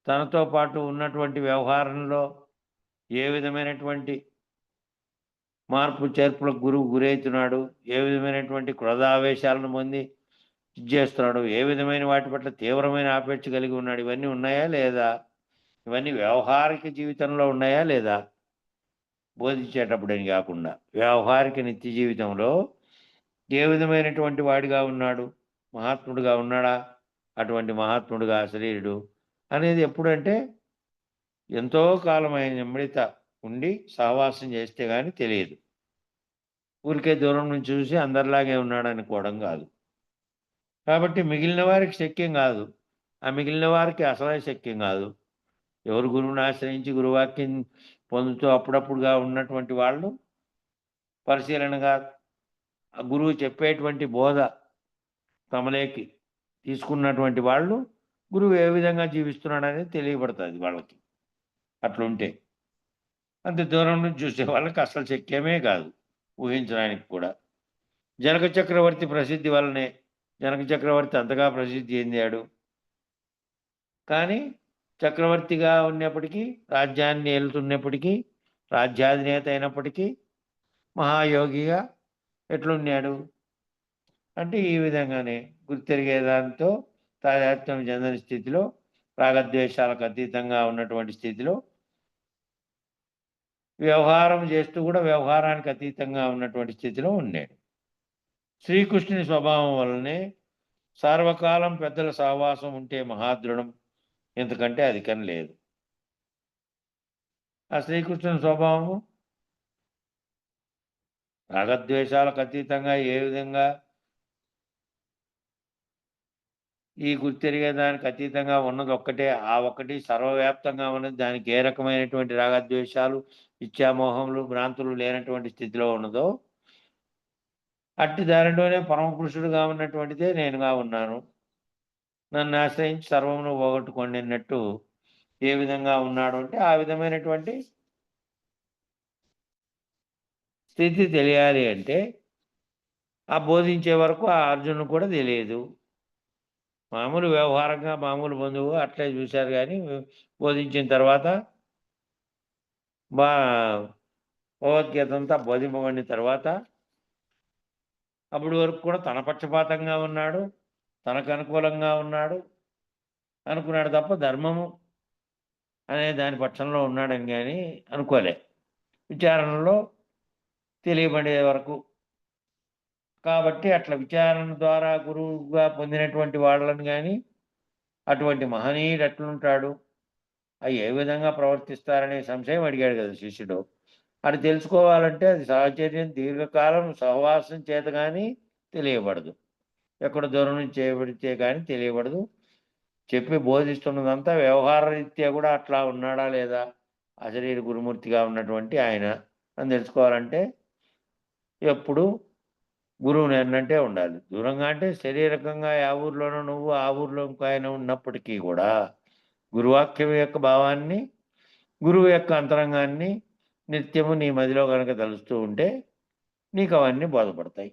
S2: తనతో పాటు ఉన్నటువంటి వ్యవహారంలో ఏ విధమైనటువంటి మార్పు చేర్పులకు గురువు గురవుతున్నాడు, ఏ విధమైనటువంటి క్రోధావేశాలను పొంది చేస్తున్నాడు, ఏ విధమైన వాటి పట్ల తీవ్రమైన ఆపేక్ష కలిగి ఉన్నాడు, ఇవన్నీ ఉన్నాయా లేదా, ఇవన్నీ వ్యవహారిక జీవితంలో ఉన్నాయా లేదా, బోధించేటప్పుడని కాకుండా వ్యవహారిక నిత్య జీవితంలో ఏ విధమైనటువంటి వాడిగా ఉన్నాడు, మహాత్ముడుగా ఉన్నాడా, అటువంటి మహాత్ముడుగా శరీరుడు అనేది ఎప్పుడంటే ఎంతో కాలమైన నెమ్మడిత ఉండి సహవాసం చేస్తే కానీ తెలియదు. ఊరికే దూరం నుంచి చూసి అందరిలాగే ఉన్నాడు అనుకోవడం కాదు. కాబట్టి మిగిలిన వారికి శక్యం కాదు, ఆ మిగిలిన వారికి అసలే శక్యం కాదు. ఎవరు గురువుని ఆశ్రయించి గురువాక్యం పొందుతూ అప్పుడప్పుడుగా ఉన్నటువంటి వాళ్ళు పరిశీలనగా ఆ గురువు చెప్పేటువంటి బోధ తమలేకి తీసుకున్నటువంటి వాళ్ళు గురువు ఏ విధంగా జీవిస్తున్నాడు అనేది తెలియబడుతుంది వాళ్ళకి. అట్లుంటే అంత దూరం నుంచి చూసే వాళ్ళకి అసలు శక్యమే కాదు ఊహించడానికి కూడా. జనక చక్రవర్తి ప్రసిద్ధి వల్లనే జనక చక్రవర్తి అంతగా ప్రసిద్ధి చెందాడు. కానీ చక్రవర్తిగా ఉన్నప్పటికీ, రాజ్యాన్ని ఏలుతున్నప్పటికీ, రాజ్యాధినేత అయినప్పటికీ మహాయోగిగా ఎట్లున్నాడు అంటే ఈ విధంగానే గుర్తెరిగే దాంతో తాదాత్మ్యం చెందని స్థితిలో, రాగద్వేషాలకు అతీతంగా ఉన్నటువంటి స్థితిలో వ్యవహారం చేస్తూ కూడా వ్యవహారానికి అతీతంగా ఉన్నటువంటి స్థితిలో ఉన్నాడు. శ్రీకృష్ణుని స్వభావం వల్లనే సార్వకాలం పెద్దల సహవాసం ఉంటే మహాదృఢం, ఎందుకంటే అధికం లేదు. ఆ శ్రీకృష్ణుని స్వభావము రాగద్వేషాలకు అతీతంగా ఏ విధంగా ఈ గుర్తెరిగే దానికి అతీతంగా ఉన్నది ఒక్కటే, ఆ ఒక్కటి సర్వవ్యాప్తంగా ఉన్నది, దానికి ఏ రకమైనటువంటి రాగద్వేషాలు ఇచ్ఛామోహములు భ్రాంతులు లేనటువంటి స్థితిలో ఉన్నదో అట్టి దానిలోనే పరమపురుషుడుగా ఉన్నటువంటిదే నేనుగా ఉన్నాను, నన్ను ఆశ్రయించి సర్వమును పోగొట్టుకోండి అన్నట్టు ఏ విధంగా ఉన్నాడు అంటే ఆ విధమైనటువంటి స్థితి తెలియాలి అంటే ఆ బోధించే వరకు ఆ అర్జునుడు కూడా తెలియదు. మామూలు వ్యవహారంగా మామూలు బంధువు అట్లే చూశారు, కానీ బోధించిన తర్వాత భగవద్గీత అంతా బోధింపబడిన తర్వాత అప్పటి వరకు కూడా తన పక్షపాతంగా ఉన్నాడు, తనకు అనుకూలంగా ఉన్నాడు అనుకున్నాడు తప్ప ధర్మము అనే దాని పక్షంలో ఉన్నాడని కానీ అనుకోలే. విచారణలో తెలియబడే వరకు కాబట్టి అట్లా విచారణ ద్వారా గురువుగా పొందినటువంటి వాళ్ళని కానీ అటువంటి మహనీయుడు ఎట్లుంటాడు, అవి ఏ విధంగా ప్రవర్తిస్తారనే సంశయం అడిగాడు కదా శిష్యుడు. అది తెలుసుకోవాలంటే అది సాహచర్యం దీర్ఘకాలం సహవాసం చేత కానీ తెలియబడదు, ఎక్కడ దూరం నుంచి చేయబడితే కానీ తెలియబడదు. చెప్పి బోధిస్తున్నదంతా వ్యవహార రీత్యా కూడా అట్లా ఉన్నాడా లేదా అశరీర గురుమూర్తిగా ఉన్నటువంటి ఆయన అని తెలుసుకోవాలంటే ఎప్పుడు గురువుని ఎన్నంటే ఉండాలి. దూరంగా అంటే శరీరకంగా ఆ ఊర్లోనూ నువ్వు ఆ ఊర్లో ఇంకో ఆయన ఉన్నప్పటికీ కూడా గురువాక్యం యొక్క భావాన్ని, గురువు యొక్క అంతరంగాన్ని నిత్యము నీ మదిలో కనుక తలుస్తూ ఉంటే నీకు అవన్నీ బోధపడతాయి.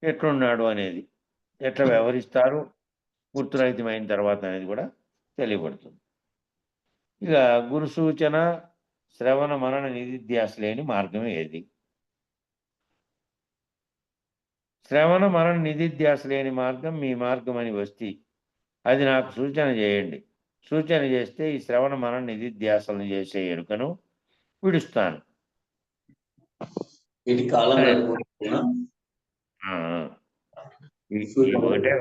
S2: ఎట్లున్నాడు అనేది, ఎట్లా వ్యవహరిస్తారు గుర్తురహితమైన తర్వాత అనేది కూడా తెలియబడుతుంది. ఇక గురు సూచన శ్రవణ మరణ నిధిధ్యాస లేని మార్గం ఏది? శ్రవణ మరణ నిధిధ్యాస లేని మార్గం మీ మార్గం అని వస్తే అది నాకు సూచన చేయండి. సూచన చేస్తే ఈ శ్రవణ మరణ నిధిధ్యాసలను చేసే ఎరుకను విడుస్తాను. ఒకటే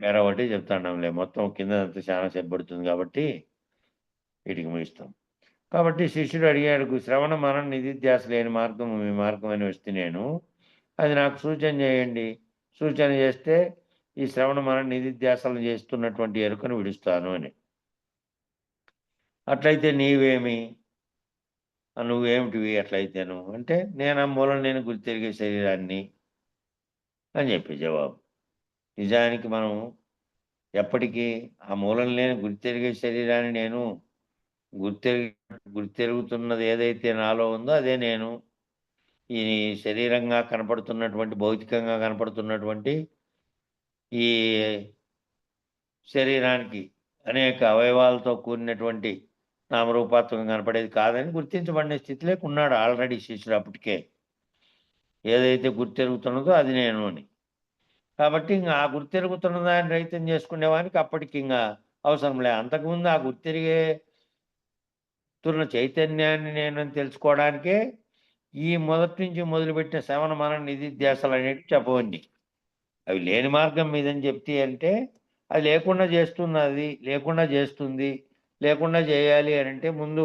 S2: పేర ఒకటి చెప్తాండంలే, మొత్తం కింద చాలా సేపు పడుతుంది కాబట్టి వీటికి ముగిస్తాం. కాబట్టి శిష్యుడు అడిగాడు, శ్రవణ మరణ నిధిధ్యాస లేని మార్గం మీ మార్గం అని వస్తే నేను అది నాకు సూచన చేయండి. సూచన చేస్తే ఈ శ్రవణ మరణ నిధిధ్యాసలను చేస్తున్నటువంటి ఎరుకను విడుస్తాను అని. అట్లయితే నీవేమి నువ్వేమిటివి అట్లయితేను అంటే నేను ఆ మూలం నేను గుర్తెరిగే శరీరాన్ని అని చెప్పి జవాబు. నిజానికి మనం ఎప్పటికీ ఆ మూలం లేని గుర్తెరిగే శరీరాన్ని నేను గుర్తెరి గుర్తెరుగుతున్నది ఏదైతే నాలో ఉందో అదే నేను. ఈ శరీరంగా కనపడుతున్నటువంటి భౌతికంగా కనపడుతున్నటువంటి ఈ శరీరానికి అనేక అవయవాలతో కూడినటువంటి నామరూపాత్మకంగా కనపడేది కాదని గుర్తించబడిన స్థితిలోకి ఉన్నాడు ఆల్రెడీ శిష్యుడు అప్పటికే. ఏదైతే గుర్తెరుగుతున్నదో అది నేను అని. కాబట్టి ఇంక ఆ గుర్తెరుగుతున్న దాన్ని రహితం చేసుకునేవానికి అప్పటికి ఇంక అవసరం లే. అంతకుముందు ఆ గుర్తెరిగేతున్న చైతన్యాన్ని నేనని తెలుసుకోవడానికే ఈ మొదటి నుంచి మొదలుపెట్టిన శ్రవణ మనన నిధిధ్యాసలు అనేటివి చెప్పవండి. అవి లేని మార్గం మీదని చెప్తే అంటే అది లేకుండా చేస్తున్నది, లేకుండా చేస్తుంది, లేకుండా చేయాలి అని అంటే ముందు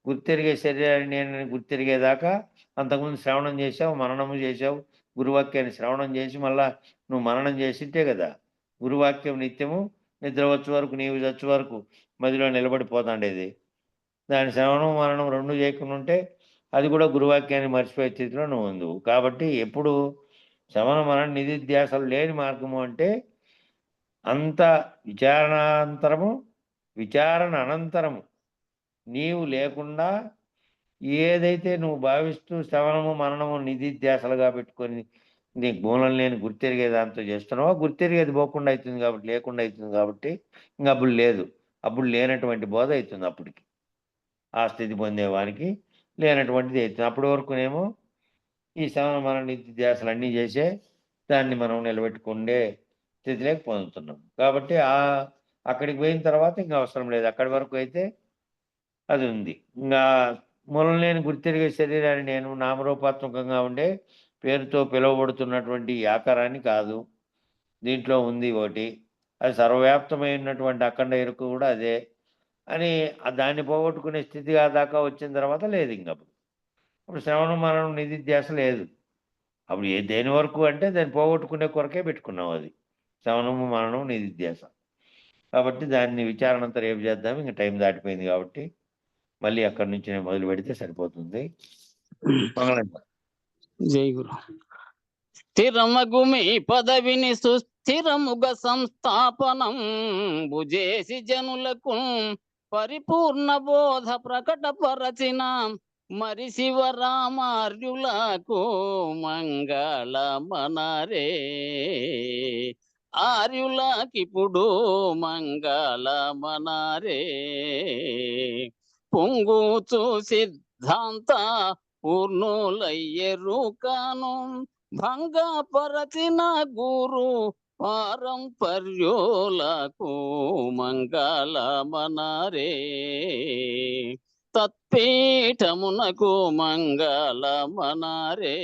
S2: గుర్తెరిగే శరీరాన్ని నేనని గుర్తెరిగేదాకా అంతకుముందు శ్రవణం చేసావు, మననము చేసావు. గురువాక్యాన్ని శ్రవణం చేసి మళ్ళా నువ్వు మననం చేసింటే కదా గురువాక్యం నిత్యము నిద్ర వచ్చే వరకు నీవు చచ్చే వరకు మదిలో నిలబడిపోతాండేది. దాని శ్రవణం మననం 2 చేయకుండా ఉంటే అది కూడా గురువాక్యాన్ని మర్చిపోయే స్థితిలో నువ్వు ఉందువు. కాబట్టి ఎప్పుడు శ్రవణ మనన నిధిధ్యాసలు లేని మార్గము అంటే అంత విచారణ అనంతరము నీవు లేకుండా ఏదైతే నువ్వు భావిస్తూ శ్రవణము, మననము నిధిధ్యాసలుగా పెట్టుకొని నీకు మూలం లేని గుర్తెరిగే దాంతో చేస్తున్నావో గుర్తెరిగేది పోకుండా అవుతుంది కాబట్టి లేకుండా అవుతుంది కాబట్టి ఇంక అప్పుడు లేదు. అప్పుడు లేనటువంటి బోధ అవుతుంది అప్పటికి. ఆ స్థితి పొందేవానికి లేనటువంటిది అవుతుంది. అప్పటి వరకునేమో ఈ శ్రవణ మనన నిధిధ్యాసలు అన్నీ చేసే దాన్ని మనం నిలబెట్టుకుండే స్థితిలోకి పొందుతున్నాం. కాబట్టి అక్కడికి పోయిన తర్వాత ఇంక అవసరం లేదు. అక్కడి వరకు అయితే అది ఉంది. ఇంగా మూలం లేని గుర్తెరిగే శరీరాన్ని నేను నామరూపాత్మకంగా ఉండే పేరుతో పిలువబడుతున్నటువంటి ఈ ఆకారాన్ని కాదు. దీంట్లో ఉంది ఒకటి. అది సర్వవ్యాప్తమైనటువంటి అఖండ ఎరుక కూడా అదే అని దాన్ని పోగొట్టుకునే స్థితి దాకా వచ్చిన తర్వాత లేదు ఇంకప్పుడు. అప్పుడు శ్రవణం, మననం, నిధిధ్యాస లేదు. అప్పుడు దేని వరకు అంటే దాన్ని పోగొట్టుకునే కొరకే పెట్టుకున్నాం అది. శ్రవణము, మననం, నిధిధ్యాస. కాబట్టి దాన్ని విచారణ అంతా రేపు చేద్దాం. ఇంక టైం దాటిపోయింది కాబట్టి మళ్ళీ అక్కడి నుంచి నేను మొదలు పెడితే సరిపోతుంది. మంగళం.
S1: జై గురు. స్థిరమగు మీ పదవిని సుస్థిరముగా సంస్థాపనం భుజేసి జనులకు పరిపూర్ణ బోధ ప్రకటపరచిన మరి శివరామార్యులకు మంగళమనరే. ఆర్యులకిప్పుడు మంగళమనరే. పొంగుచు సిద్ధాంత పూర్ణులయ్యరుకాను భంగపరచిన గురు పారంపర్యులకు మంగళమనరే. తత్పీఠమునకు మంగళమనరే.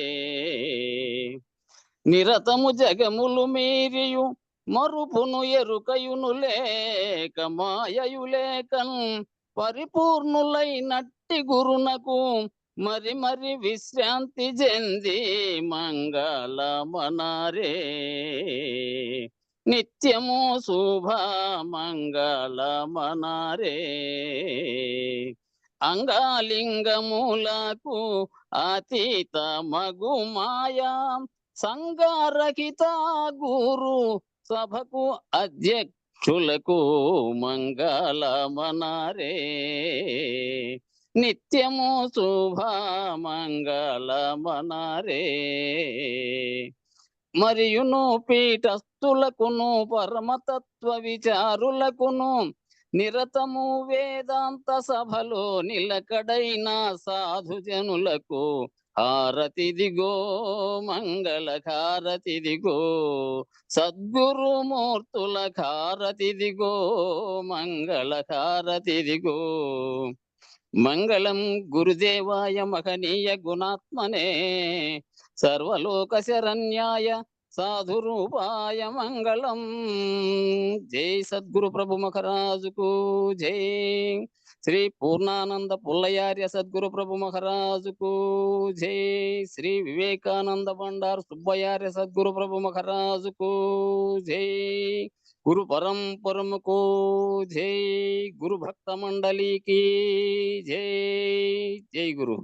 S1: నిరతము జగములు మీరియు మరుపును ఎరుకయును లేక మాయయు లేకన్ పరిపూర్ణులైనట్టి గురునకు మరి మరి విశ్రాంతి చెంది మంగళమనరే. నిత్యము శుభ మంగళమనరే. అంగాలింగములకు అతీత మగు మాయా సంగారహిత గురు సభకు అధ్యక్షులకు మంగళమనరే. నిత్యము శుభ మంగళమనరే. మరియును పీఠస్థులకును పరమతత్వ విచారులకును నిరతము వేదాంత సభలో నిలకడైన సాధుజనులకు హారతిదిగో మంగళ హారతిదిగో. సద్గురుమూర్తుల హారతిదిగో మంగళ హారతిదిగో. మంగళం గురుదేవాయ మహనీయ గుణాత్మనే సర్వలోక శరణ్యాయ సాధురూపాయ మంగళం. జై సద్గురు ప్రభు మహారాజుకు జై. శ్రీ పూర్ణానంద పుల్లయార్య సద్గురు ప్రభు మహారాజుకు జై. శ్రీ వివేకానంద బండారు సుబ్బయార్య సద్గురు ప్రభు మహారాజుకు జై. గురు పరంపరముకు జై. గురు భక్త మండలికి జై. జై గురు.